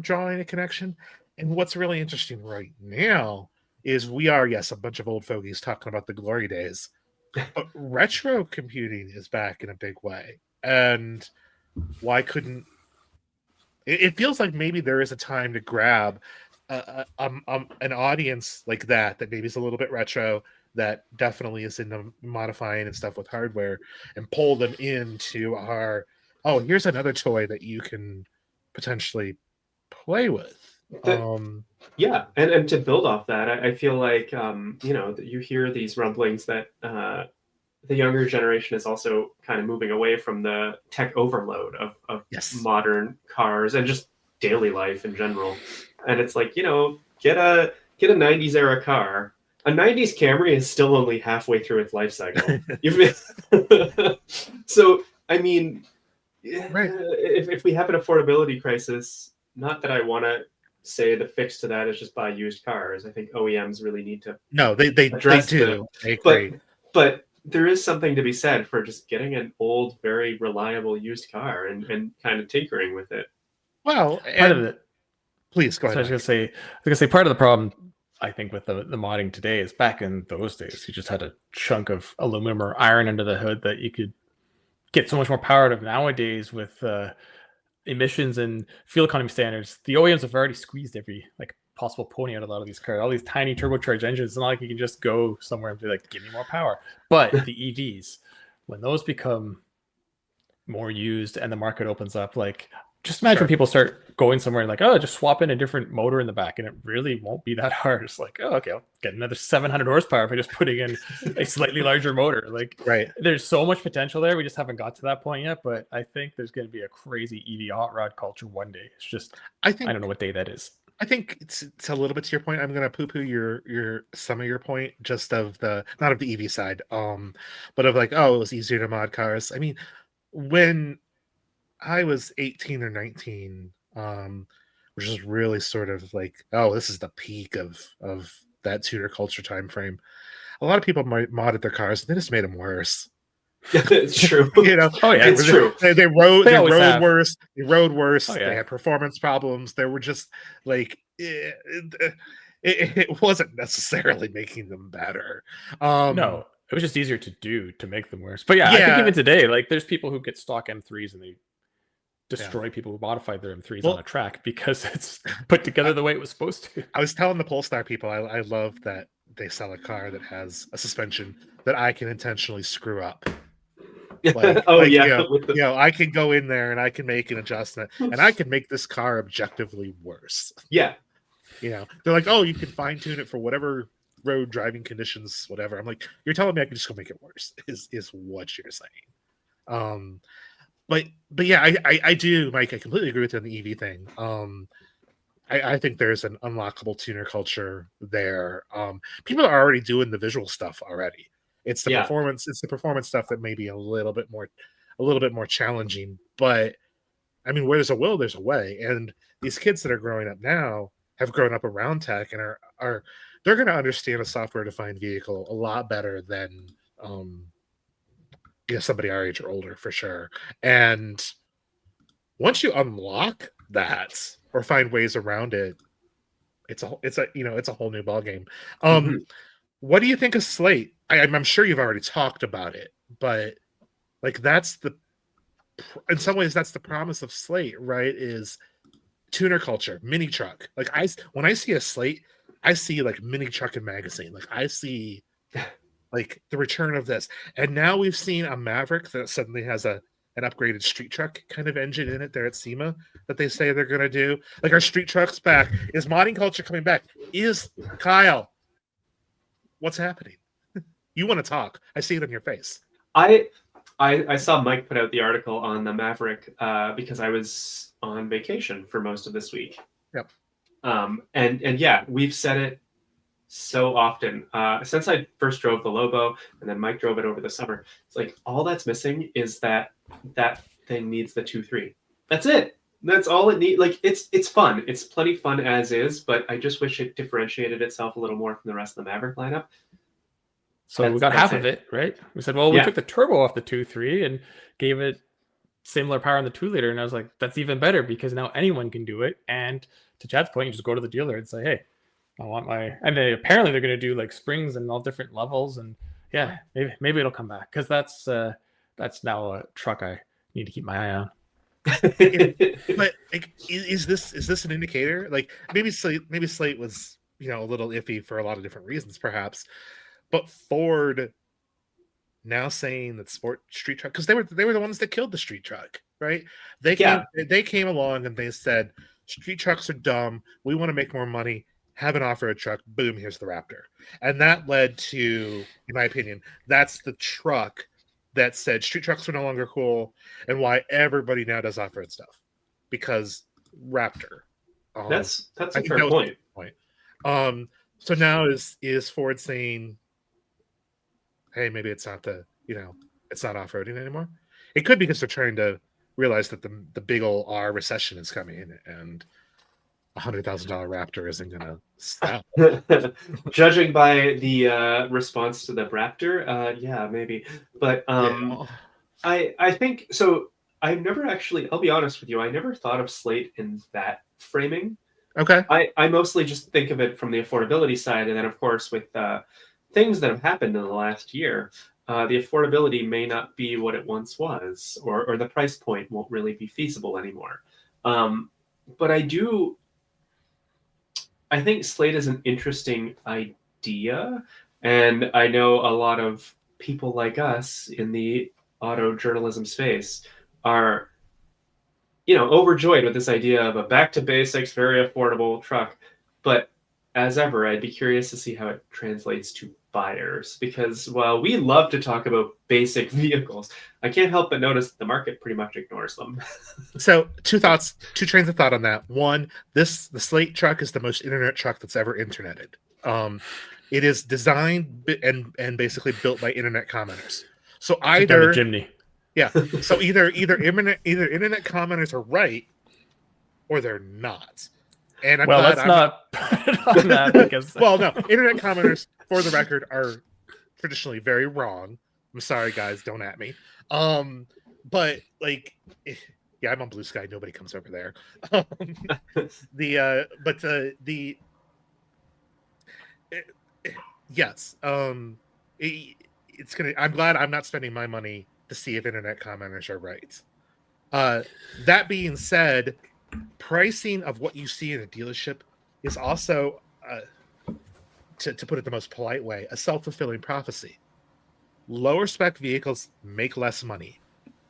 drawing a connection. And what's really interesting right now is we are, yes, a bunch of old fogies talking about the glory days, but retro computing is back in a big way. And why couldn't it feels like maybe there is a time to grab an audience like that maybe is a little bit retro, that definitely is into modifying and stuff with hardware, and pull them into our, oh, here's another toy that you can potentially play with. Yeah, and to build off that, I feel like that you hear these rumblings that the younger generation is also kind of moving away from the tech overload of Yes. modern cars and just daily life in general. And it's like, get a 90s era car. A 90s Camry is still only halfway through its life cycle. So, I mean, Right. if we have an affordability crisis, not that I want to say the fix to that is just buy used cars. I think OEMs really need to No, they address do. I but agree. but there is something to be said for just getting an old, very reliable used car and kind of tinkering with it. Well, Part of and it. please go So I ahead, was Mike. gonna say part of the problem I think with the modding today is back in those days you just had a chunk of aluminum or iron under the hood that you could get so much more power out of. Nowadays with emissions and fuel economy standards, the OEMs have already squeezed every like possible pony out of a lot of these cars. All these tiny turbocharged engines, it's not like you can just go somewhere and be like, give me more power. But the EVs, when those become more used and the market opens up, like just imagine Sure. people start going somewhere and like, oh, just swap in a different motor in the back, and it really won't be that hard. It's like, oh, okay, I'll get another 700 horsepower if I just putting in a slightly larger motor. Like, Right. there's so much potential there. We just haven't got to that point yet, but I think there's going to be a crazy EV hot rod culture one day. It's just, I I don't know think what day that is. it's a little bit to your point. I'm gonna poo-poo your some of your point, just of the not of the EV side, but of like, oh, it was easier to mod cars. I mean, when I was 18 or 19, which is really sort of like, oh, this is the peak of that tutor culture time frame. A lot of people modded their cars, and they just made them worse. It's true. You know, Oh yeah, It's true. They rode They always have. worse. They rode worse. Oh, yeah. They had performance problems. They were just like it wasn't necessarily making them better. No, it was just easier to make them worse. But yeah, I think Yeah. even today, like there's people who get stock M3s and they destroy people who modified their M3s on a track because it's put together the way it was supposed to. I was telling the Polestar people I love that they sell a car that has a suspension that I can intentionally screw up. Like, you know, I can go in there and I can make an adjustment and I can make this car objectively worse. Yeah. You know, they're like, oh, you can fine tune it for whatever road driving conditions, whatever. I'm like, you're telling me I can just go make it worse is what you're saying. But yeah, I do, Mike. I completely agree with you on the EV thing. I think there's an unlockable tuner culture there. People are already doing the visual stuff already. It's the performance. It's the performance stuff that may be a little bit more challenging. But I mean, where there's a will, there's a way. And these kids that are growing up now have grown up around tech and are they're going to understand a software-defined vehicle a lot better than somebody our age or older for sure. And once you unlock that or find ways around it, it's a whole new ballgame. What do you think of Slate? I'm sure you've already talked about it, but like in some ways that's the promise of Slate, right? Is tuner culture, mini truck. Like when I see a Slate, I see like mini truck and magazine. Like I see like the return of this. And now we've seen a Maverick that suddenly has an upgraded street truck kind of engine in it there at SEMA that they say they're going to do. Like, our street truck's back. Is modding culture coming back? Kyle, what's happening? You want to talk. I see it on your face. I saw Mike put out the article on the Maverick because I was on vacation for most of this week. Yep. And yeah, we've said it so often since I first drove the Lobo, and then Mike drove it over the summer. It's like all that's missing is that thing needs the 2.3. That's it. That's all it needs. Like it's fun. It's plenty fun as is, but I just wish it differentiated itself a little more from the rest of the Maverick lineup. So we got half of it, right? We said, well, we took the turbo off the 2.3 and gave it similar power on the 2-liter, and I was like, that's even better because now anyone can do it. And to Chad's point, you just go to the dealer and say, hey, I want my, and apparently they're going to do like springs and all different levels, and yeah, maybe it'll come back because that's now a truck I need to keep my eye on. But like, is this an indicator? Like maybe Slate was a little iffy for a lot of different reasons, perhaps, but Ford now saying that street truck, because they were the ones that killed the street truck, right? They came along and they said street trucks are dumb. We want to make more money. Have an off-road truck. Boom, here's the Raptor. And that led to, in my opinion, that's the truck that said street trucks were no longer cool and why everybody now does off-road stuff. Because Raptor. That's a fair point. So now is Ford saying, hey, maybe it's not it's not off-roading anymore? It could be because they're trying to realize that the big old R recession is coming and $100,000 Raptor isn't going to stop. Judging by the response to the Raptor, yeah, maybe. But I think so. I've never actually, I'll be honest with you, I never thought of Slate in that framing. Okay. I mostly just think of it from the affordability side, and then of course with things that have happened in the last year, the affordability may not be what it once was, or the price point won't really be feasible anymore. But I think Slate is an interesting idea, and I know a lot of people like us in the auto journalism space are, overjoyed with this idea of a back to basics, very affordable truck. But as ever, I'd be curious to see how it translates to buyers, because while we love to talk about basic vehicles, I can't help but notice that the market pretty much ignores them. So two trains of thought on that. One, the Slate truck is the most internet truck that's ever interneted. It is designed and basically built by internet commenters. So either Jimny. Yeah. So either internet commenters are right or they're not. And let's not put it on that because well, no, internet commenters, for the record, are traditionally very wrong. I'm sorry, guys, don't at me. But like, yeah, I'm on Blue Sky. Nobody comes over there. Yes. It's gonna. I'm glad I'm not spending my money to see if internet commenters are right. That being said, pricing of what you see in a dealership is also, to put it the most polite way, a self-fulfilling prophecy. Lower spec vehicles make less money.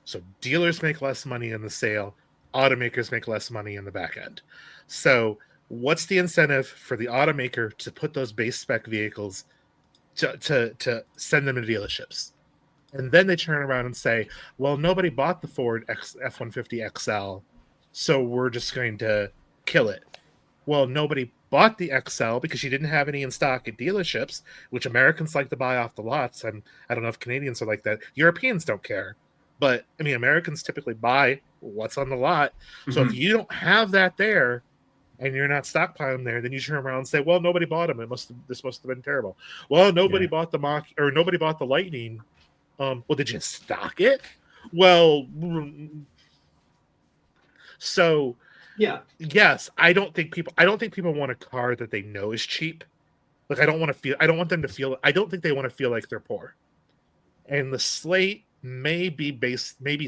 So dealers make less money in the sale, automakers make less money in the back end. So what's the incentive for the automaker to put those base spec vehicles to send them to dealerships? And then they turn around and say, well, nobody bought the Ford F-150 XL, so we're just going to kill it. Well, nobody bought the XL because you didn't have any in stock at dealerships, which Americans like to buy off the lots. And I don't know if Canadians are like that. Europeans don't care. But, I mean, Americans typically buy what's on the lot. So if you don't have that there and you're not stockpiling there, then you turn around and say, well, nobody bought them. This must have been terrible. Well, nobody bought the Mach, or nobody bought the Lightning. Well, did you stock it? Well, so yeah, yes, I don't think people want a car that they know is cheap. Like, I don't want them to feel, I don't think they want to feel like they're poor. And the Slate may be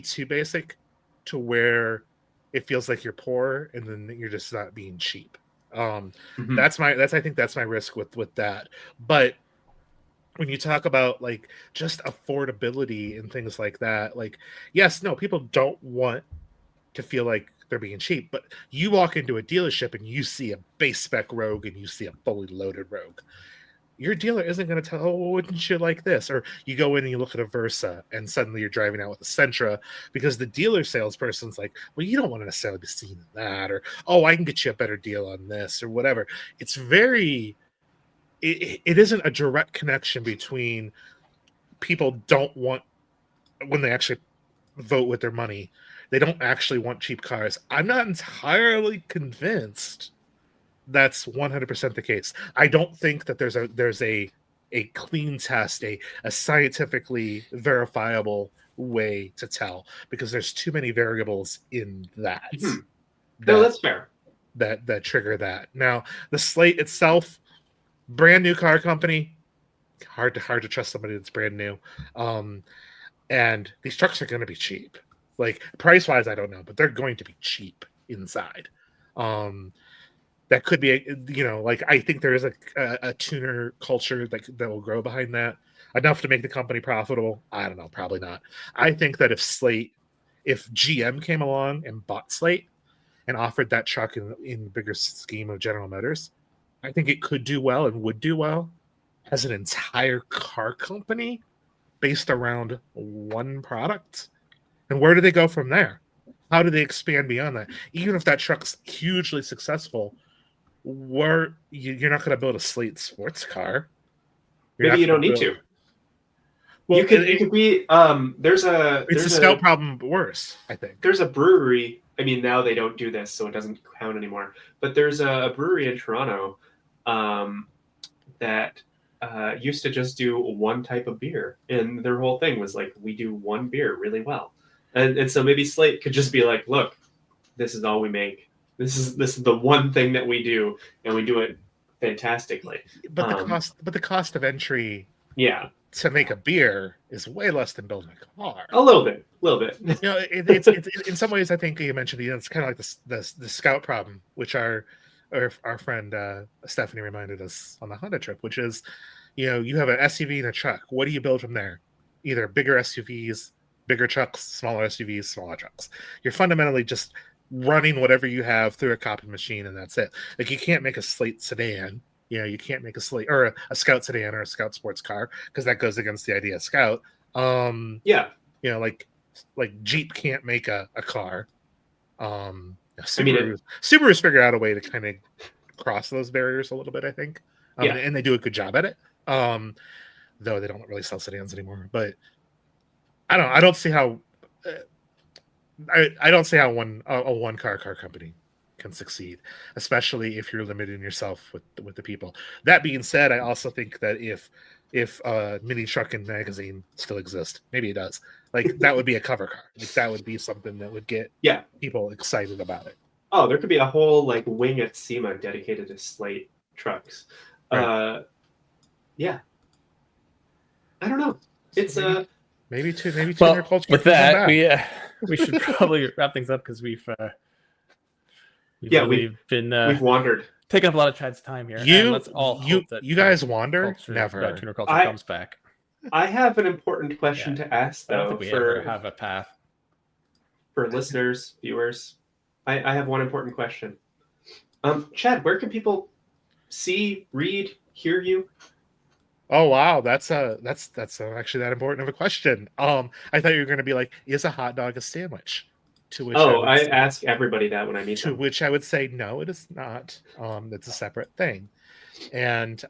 too basic to where it feels like you're poor and then you're just not being cheap. I think that's my risk with that. But when you talk about like just affordability and things like that, like, yes, no, people don't want to feel like they're being cheap, but you walk into a dealership and you see a base spec Rogue and you see a fully loaded Rogue. Your dealer isn't going to tell, oh, wouldn't you like this? Or you go in and you look at a Versa and suddenly you're driving out with a Sentra because the dealer salesperson's like, well, you don't want to necessarily be seen in that. Or, oh, I can get you a better deal on this or whatever. It's very, it isn't a direct connection between people don't want, when they actually vote with their money, they don't actually want cheap cars. I'm not entirely convinced that's 100% the case. I don't think that there's a clean test, a scientifically verifiable way to tell, because there's too many variables in that. No, that's fair. That trigger that. Now, the Slate itself, brand new car company, hard to trust somebody that's brand new. And these trucks are going to be cheap. Like, price wise, I don't know, but they're going to be cheap inside. That could be, like, I think there is a tuner culture that will grow behind that enough to make the company profitable. I don't know, probably not. I think that if GM came along and bought Slate and offered that truck in the bigger scheme of General Motors, I think it could do well and would do well as an entire car company based around one product. And where do they go from there? How do they expand beyond that? Even if that truck's hugely successful, you're not going to build a Slate sports car. Maybe you don't need to. Well, you could be. There's a Scout problem worse, I think. There's a brewery. I mean, now they don't do this, so it doesn't count anymore. But there's a brewery in Toronto that used to just do one type of beer, and their whole thing was like, we do one beer really well, and so maybe Slate could just be like, look, this is all we make. This is the one thing that we do, and we do it fantastically. But the cost of entry, yeah, to make a beer is way less than building a car. A little bit. It's in some ways, I think you mentioned, it's kind of like the Scout problem, which our friend Stephanie reminded us on the Honda trip, which is, you have an SUV and a truck. What do you build from there? Either bigger SUVs, bigger trucks, smaller SUVs, smaller trucks. You're fundamentally just running whatever you have through a copy machine, and that's it. Like, you can't make a Slate sedan. You can't make a Slate or a Scout sedan or a Scout sports car, because that goes against the idea of Scout. Like Jeep can't make a car. Subaru's figure out a way to kind of cross those barriers a little bit, I think. And they do a good job at it. Though they don't really sell sedans anymore. But I don't see how I don't see how a one car company can succeed, especially if you're limiting yourself with the people. That being said, I also think that if if Mini Truckin' Magazine still exists. Maybe it does. Like that would be a cover car. Like that would be something that would get people excited about it. Oh, there could be a whole like wing at SEMA dedicated to Slate trucks. Right. Yeah. I don't know. It's maybe two well, with that we should probably wrap things up because we've been we've wandered, taking up a lot of Chad's time here. And let's all hope that you guys wander. Never. Tuner culture comes back. I have an important question to ask, though. I don't think we ever have a path for listeners, viewers. I have one important question. Chad, where can people see, read, hear you? Oh wow, that's actually that important of a question. I thought you were going to be like, is a hot dog a sandwich? To which I ask everybody that when I meet them. To which I would say, no, it is not. It's a separate thing. And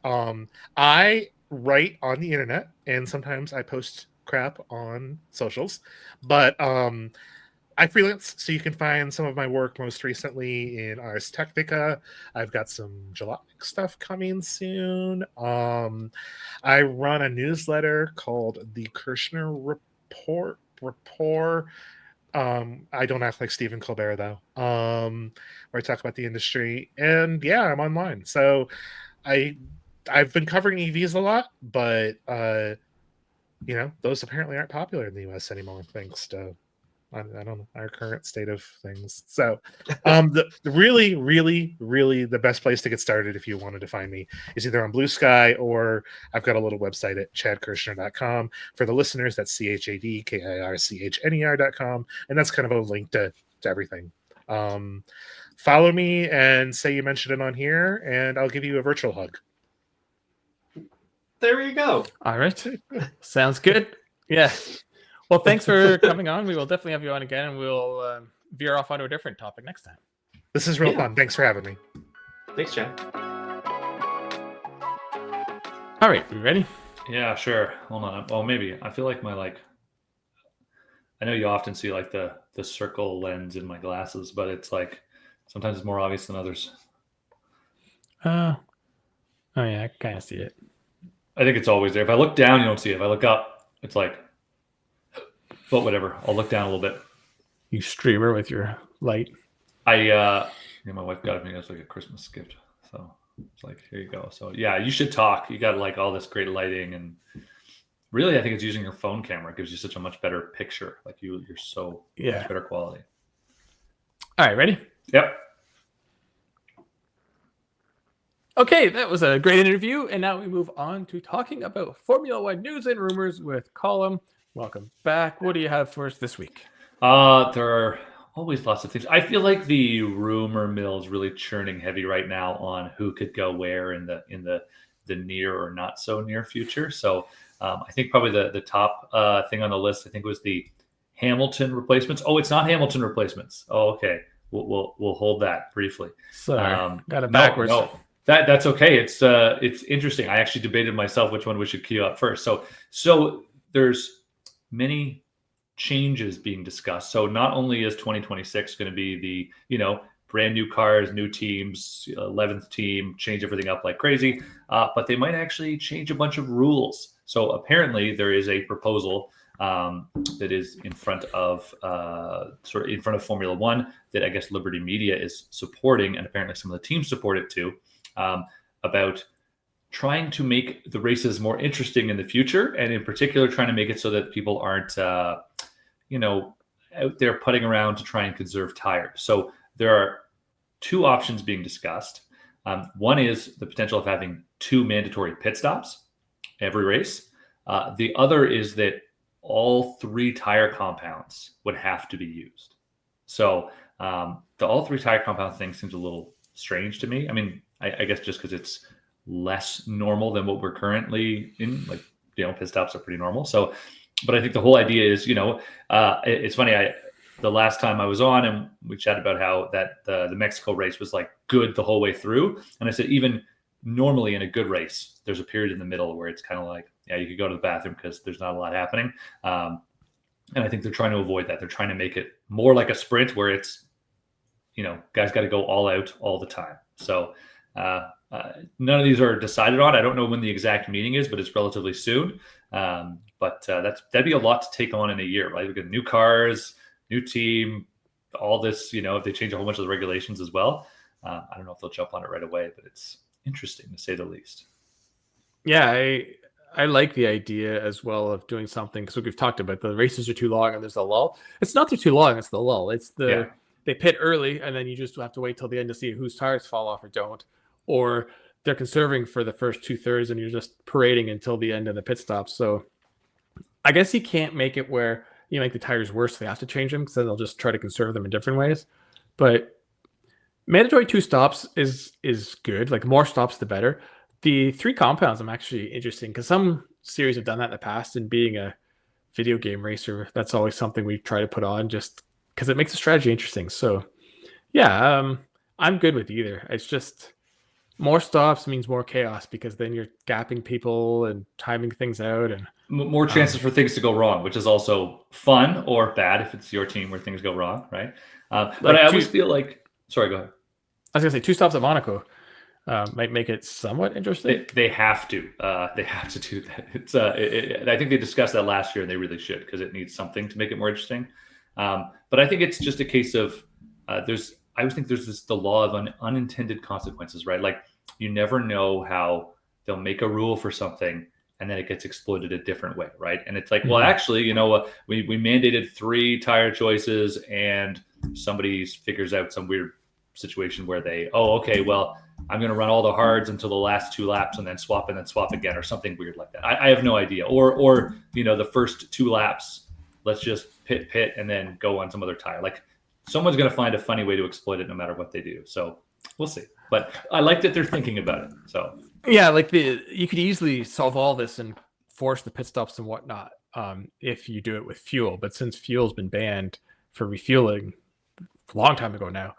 I write on the internet, and sometimes I post crap on socials, but I freelance, so you can find some of my work most recently in Ars Technica. I've got some jalopnik stuff coming soon. I run a newsletter called the Kirshner Report. I don't act like Stephen Colbert, though, where I talk about the industry. And yeah, I'm online. So I've been covering EVs a lot, but those apparently aren't popular in the US anymore, thanks to I don't know, our current state of things. So the really, really, really the best place to get started if you wanted to find me is either on Blue Sky, or I've got a little website at chadkirshner.com. For the listeners, that's CHADKIRCHNER.com. And that's kind of a link to everything. Follow me and say you mentioned it on here, and I'll give you a virtual hug. There you go. All right. Sounds good. Yeah. Well, thanks for coming on. We will definitely have you on again, and we'll veer off onto a different topic next time. This is real fun. Thanks for having me. Thanks, Chad. All right, you ready? Yeah, sure. Hold on. Well, maybe. I feel like I know you often see like the circle lens in my glasses, but it's like sometimes it's more obvious than others. Oh yeah, I kind of see it. I think it's always there. If I look down, you don't see it. If I look up, it's like, but whatever. I'll look down a little bit. You streamer with your light. My wife got me as like a Christmas gift. So it's like, here you go. So yeah, you should talk. You got like all this great lighting, and really, I think it's using your phone camera. It gives you such a much better picture. Like you're so much better quality. All right, ready? Yep. Okay, that was a great interview, and now we move on to talking about Formula One news and rumors with Colum. Welcome back. What do you have for us this week? There are always lots of things. I feel like the rumor mill is really churning heavy right now on who could go where in the near or not so near future. So I think probably the top thing on the list, I think, was the Hamilton replacements. Oh, it's not Hamilton replacements. Oh, okay. We'll hold that briefly. Sorry, got it backwards. No. That's okay. It's interesting. I actually debated myself which one we should queue up first. So there's many changes being discussed. So not only is 2026 going to be the brand new cars, new teams, 11th team, change everything up like crazy, but they might actually change a bunch of rules. So apparently there is a proposal that is in front of Formula One that I guess Liberty Media is supporting, and apparently some of the teams support it too. About trying to make the races more interesting in the future, and in particular trying to make it so that people aren't out there putting around to try and conserve tires. So there are two options being discussed. One is the potential of having 2 mandatory pit stops every race. The other is that all 3 tire compounds would have to be used. So the all 3 tire compound thing seems a little strange to me. I mean, I guess just because it's less normal than what we're currently in, like, pit stops are pretty normal. So, but I think the whole idea is, it's funny. The last time I was on and we chatted about how that the Mexico race was like good the whole way through. And I said, even normally in a good race, there's a period in the middle where it's kind of like, yeah, you could go to the bathroom because there's not a lot happening. And I think they're trying to avoid that. They're trying to make it more like a sprint where it's, guys got to go all out all the time. So none of these are decided on. I don't know when the exact meeting is, but it's relatively soon. But that'd be a lot to take on in a year, right? We've got new cars, new team, all this, if they change a whole bunch of the regulations as well. I don't know if they'll jump on it right away, but it's interesting to say the least. Yeah, I like the idea as well of doing something, because we've talked about the races are too long and there's a lull. It's not they're too long; it's the lull. It's they pit early and then you just have to wait till the end to see whose tires fall off or don't, or they're conserving for the first 2/3 and you're just parading until the end of the pit stop. So I guess you can't make it where you make the tires worse. They have to change them, because then they'll just try to conserve them in different ways. But mandatory 2 stops is good. Like, more stops the better. The 3 compounds I'm actually interesting, because some series have done that in the past, and being a video game racer, that's always something we try to put on, just because it makes the strategy interesting. So yeah, I'm good with either. It's just more stops means more chaos, because then you're gapping people and timing things out, and More chances for things to go wrong, which is also fun or bad if it's your team where things go wrong, right? But I always feel like, sorry, go ahead. I was gonna say 2 stops at Monaco might make it somewhat interesting. They have to. They have to do that. It's. I think they discussed that last year, and they really should, because it needs something to make it more interesting. But I think it's just a case of I always think there's the law of unintended consequences, right? Like, you never know how they'll make a rule for something, and then it gets exploited a different way, right? And it's like, well, actually, we mandated 3 tire choices, and somebody figures out some weird situation where okay, well, I'm going to run all the hards until the last 2 laps and then swap again, or something weird like that. I have no idea. Or the first 2 laps, let's just pit and then go on some other tire. Like, someone's going to find a funny way to exploit it no matter what they do. So we'll see. But I like that they're thinking about it. So yeah, like you could easily solve all this and force the pit stops and whatnot if you do it with fuel. But since fuel's been banned for refueling a long time ago now,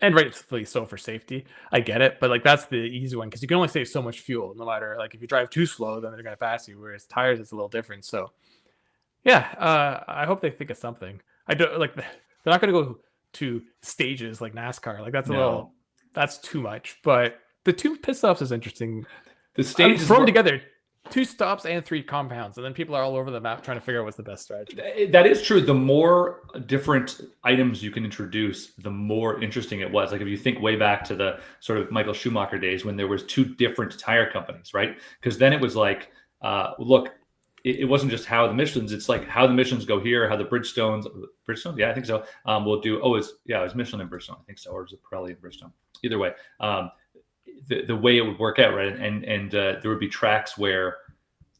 and rightfully so for safety, I get it. But like, that's the easy one, because you can only save so much fuel. No matter, like, if you drive too slow, then they're going to pass you. Whereas tires, it's a little different. So yeah, I hope they think of something. I don't like. They're not going to go to stages like NASCAR. Like, that's too much. But the 2 pit stops is interesting. The stages thrown together, 2 stops and 3 compounds, and then people are all over the map trying to figure out what's the best strategy. That is true. The more different items you can introduce, the more interesting it was. Like, if you think way back to the sort of Michael Schumacher days, when there was 2 different tire companies, right? Because then it was like, look, it wasn't just how the Michelins, it's like how the Michelins go here, how the Bridgestone, yeah, I think so. We'll do, it was Michelin and Bridgestone, I think so, or is it Pirelli and Bridgestone? Either way, the way it would work out, right? And there would be tracks where,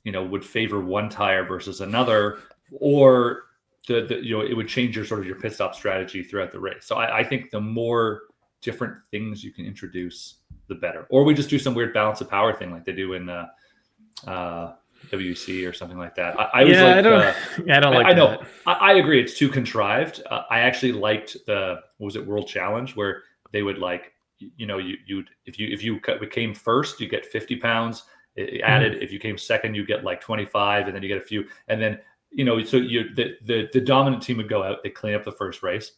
would favor one tire versus another, or it would change your pit stop strategy throughout the race. So I think the more different things you can introduce, the better. Or we just do some weird balance of power thing like they do in WC or something like that. I don't like. I know. I agree. It's too contrived. I actually liked World Challenge, where they would, like, if you came first, you get 50 pounds added. If you came second, you get like 25, and then you get a few, and then so the dominant team would go out, they clean up the first race,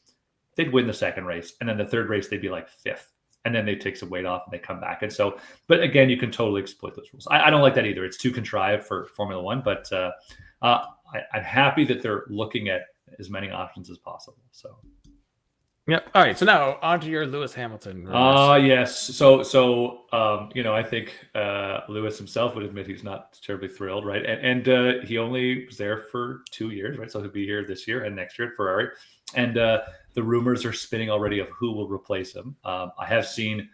they'd win the second race, and then the third race they'd be like 5th. And then they take some weight off and they come back. And so, but again, you can totally exploit those rules. I don't like that either. It's too contrived for Formula One, but I'm happy that they're looking at as many options as possible. So, yep. All right. So now on to your Lewis Hamilton. Yes. So I think Lewis himself would admit he's not terribly thrilled, right? And he only was there for 2 years, right? So he'll be here this year and next year at Ferrari. And the rumors are spinning already of who will replace him. I have seen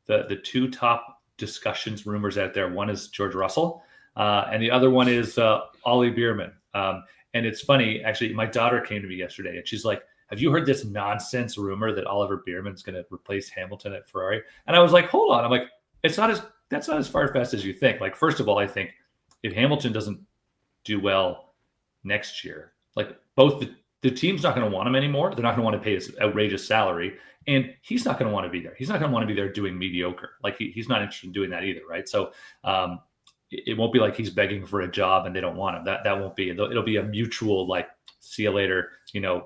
the 2 top discussions rumors out there. One is George Russell, and the other one is Ollie Bierman. And it's funny, actually, my daughter came to me yesterday and she's like, have you heard this nonsense rumor that Oliver Bierman's going to replace Hamilton at Ferrari? And I was like, hold on. I'm like, that's not as far-fetched as you think. Like, first of all, I think if Hamilton doesn't do well next year, like, both the team's not going to want him anymore. They're not going to want to pay his outrageous salary, and he's not going to want to be there. He's not going to want to be there doing mediocre. Like, he's not interested in doing that either, right? So it won't be like he's begging for a job and they don't want him. That won't be. It'll be a mutual, like, see you later.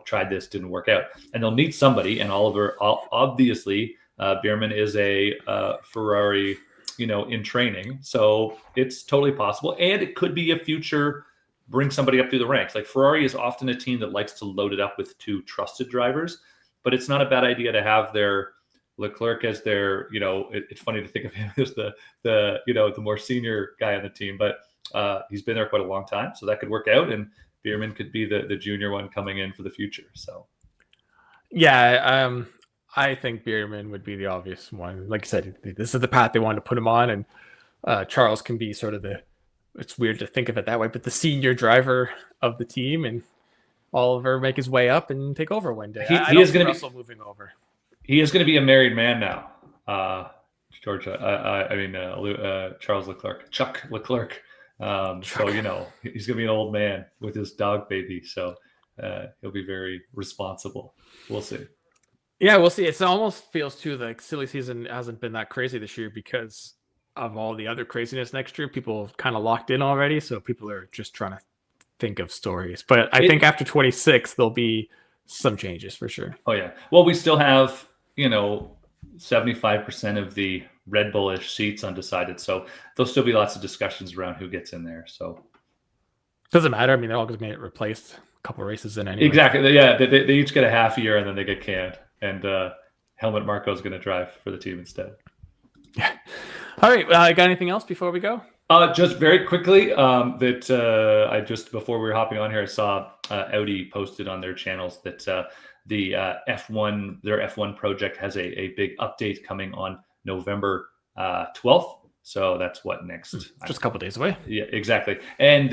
Tried this, didn't work out, and they'll need somebody. And Oliver obviously Bierman is a Ferrari, in training, so it's totally possible, and it could be a future bring somebody up through the ranks. Like Ferrari is often a team that likes to load it up with two trusted drivers, but it's not a bad idea to have their Leclerc as their, it's funny to think of him as the more senior guy on the team, but he's been there quite a long time, so that could work out, and Bierman could be the junior one coming in for the future. So Yeah, I think Bierman would be the obvious one. Like I said, this is the path they wanted to put him on, and Charles can be sort of it's weird to think of it that way, but the senior driver of the team, and Oliver make his way up and take over one day. He is going to be Russell moving over. He is going to be a married man now. Georgia, Charles Leclerc, Chuck Leclerc. So, he's going to be an old man with his dog baby. So he'll be very responsible. We'll see. Yeah, we'll see. It almost feels too like silly season hasn't been that crazy this year because of all the other craziness next year. People have kind of locked in already. So people are just trying to think of stories. But I think after 26, there'll be some changes for sure. Oh, yeah. Well, we still have, 75% of the Red Bullish seats undecided. So there'll still be lots of discussions around who gets in there. So doesn't matter. I mean, they're all going to get replaced a couple races in anyway. Exactly. Yeah. They each get a half a year and then they get canned. And Helmut Marko is going to drive for the team instead. Yeah. All right. Got anything else before we go? Just very quickly, I just before we were hopping on here, I saw Audi posted on their channels that the F1, their F1 project has a big update coming on November 12th. So that's what next? Just a couple days away. Yeah, exactly. And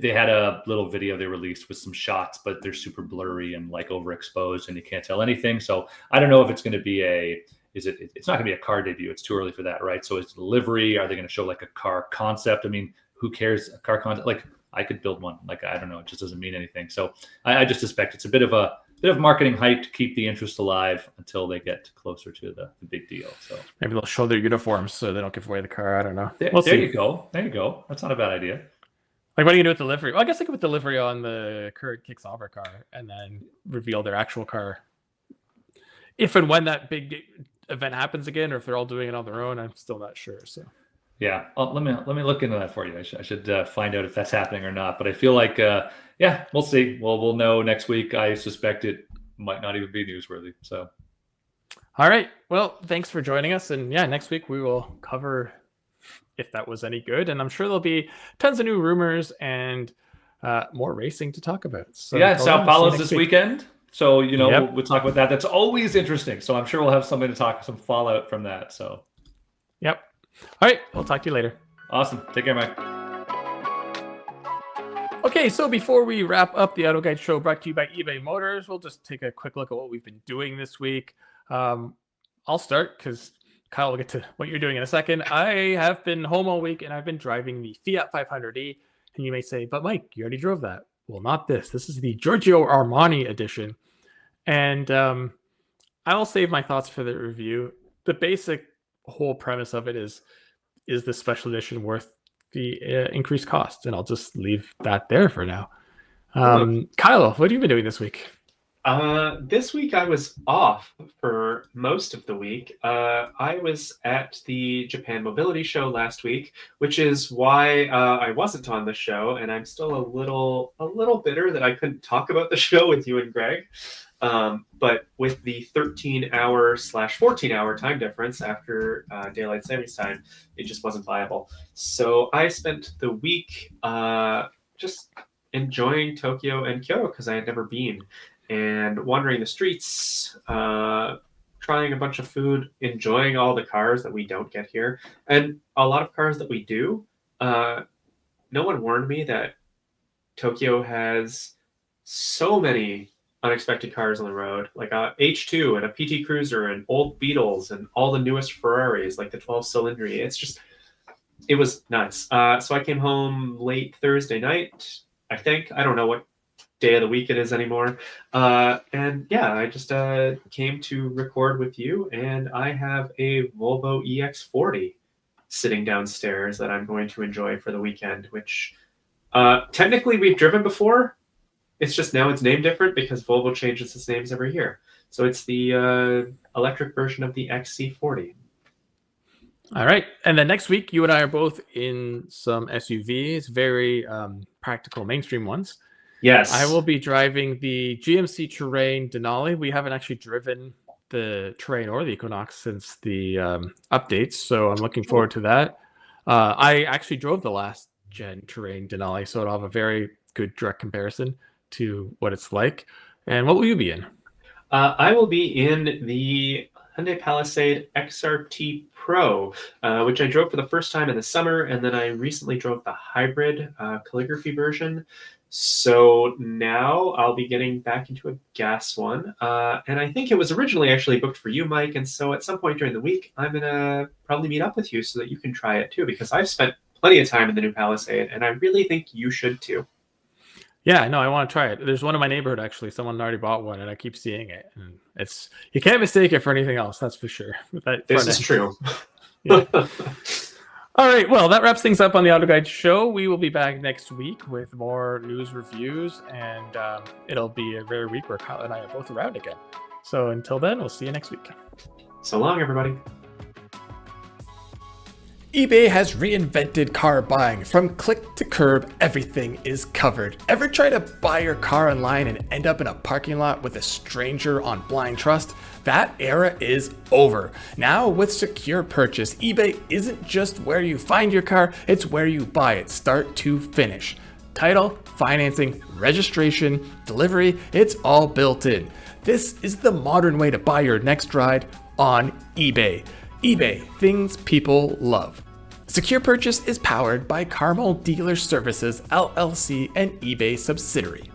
they had a little video they released with some shots, but they're super blurry and like overexposed, and you can't tell anything. So I don't know if it's going to be it's not going to be a car debut. It's too early for that, right? So it's delivery. Are they going to show like a car concept? I mean, who cares? A car concept? Like I could build one. Like, I don't know. It just doesn't mean anything. So I just suspect it's a bit of marketing hype to keep the interest alive until they get closer to the big deal. So maybe they'll show their uniforms so they don't give away the car. I don't know. There you go. That's not a bad idea. Like, what are you going to do with delivery? Well, I guess they could put delivery on the current Kick Sauber car and then reveal their actual car. If and when that big event happens again, or if they're all doing it on their own, I'm still not sure. So, yeah, let me look into that for you. I should find out if that's happening or not. But I feel like, we'll see. We'll know next week. I suspect it might not even be newsworthy. So, all right. Well, thanks for joining us, and next week we will cover if that was any good, and I'm sure there'll be tons of new rumors and more racing to talk about. So Sao Paulo's this weekend. So, Yep. we'll talk about that. That's always interesting. So I'm sure we'll have something to talk, some fallout from that. So, yep. All right. We'll talk to you later. Awesome. Take care, Mike. Okay. So before we wrap up the Auto Guide show brought to you by eBay Motors, we'll just take a quick look at what we've been doing this week. I'll start because Kyle will get to what you're doing in a second. I have been home all week and I've been driving the Fiat 500e. And you may say, but Mike, you already drove that. Well, not this. This is the Giorgio Armani edition. And I will save my thoughts for the review. The basic whole premise of it is the special edition worth the increased cost? And I'll just leave that there for now. Kyle, what have you been doing this week? This week I was off for most of the week. I was at the Japan Mobility Show last week, which is why I wasn't on the show, and I'm still a little bitter that I couldn't talk about the show with you and Greg. But with the 13-hour/14-hour time difference after daylight savings time, it just wasn't viable. So I spent the week just enjoying Tokyo and Kyoto because I had never been. And wandering the streets, trying a bunch of food, enjoying all the cars that we don't get here. And a lot of cars that we do, no one warned me that Tokyo has so many unexpected cars on the road, like a H2 and a PT Cruiser and old Beetles and all the newest Ferraris, like the 12-cylinder. It was nuts. So I came home late Thursday night, I think. I don't know what day of the week it is anymore. And I just came to record with you, and I have a Volvo EX40 sitting downstairs that I'm going to enjoy for the weekend, which technically we've driven before. It's just now it's named different because Volvo changes its names every year. So it's the electric version of the XC40. All right. And then next week, you and I are both in some SUVs, very practical mainstream ones. Yes. I will be driving the GMC Terrain Denali. We haven't actually driven the Terrain or the Equinox since the updates, so I'm looking forward to that. I actually drove the last gen Terrain Denali, so it'll have a very good direct comparison to what it's like. And what will you be in? I will be in the Hyundai Palisade XRT Pro, which I drove for the first time in the summer, and then I recently drove the hybrid calligraphy version. So now I'll be getting back into a gas one. And I think it was originally actually booked for you, Mike. And so at some point during the week, I'm going to probably meet up with you so that you can try it too, because I've spent plenty of time in the new Palisade, and I really think you should too. Yeah, no, I want to try it. There's one in my neighborhood, actually. Someone already bought one, and I keep seeing it. And it's, you can't mistake it for anything else, that's for sure. This is true. Yeah. All right, well, that wraps things up on the Auto Guide show. We will be back next week with more news reviews, and it'll be a rare week where Kyle and I are both around again. So until then, we'll see you next week. So long, everybody. eBay has reinvented car buying. From click to curb, everything is covered. Ever try to buy your car online and end up in a parking lot with a stranger on blind trust? That era is over. Now with Secure Purchase, eBay isn't just where you find your car, it's where you buy it, start to finish. Title, financing, registration, delivery, it's all built in. This is the modern way to buy your next ride on eBay. eBay, things people love. Secure Purchase is powered by Carmel Dealer Services, LLC, an eBay subsidiary.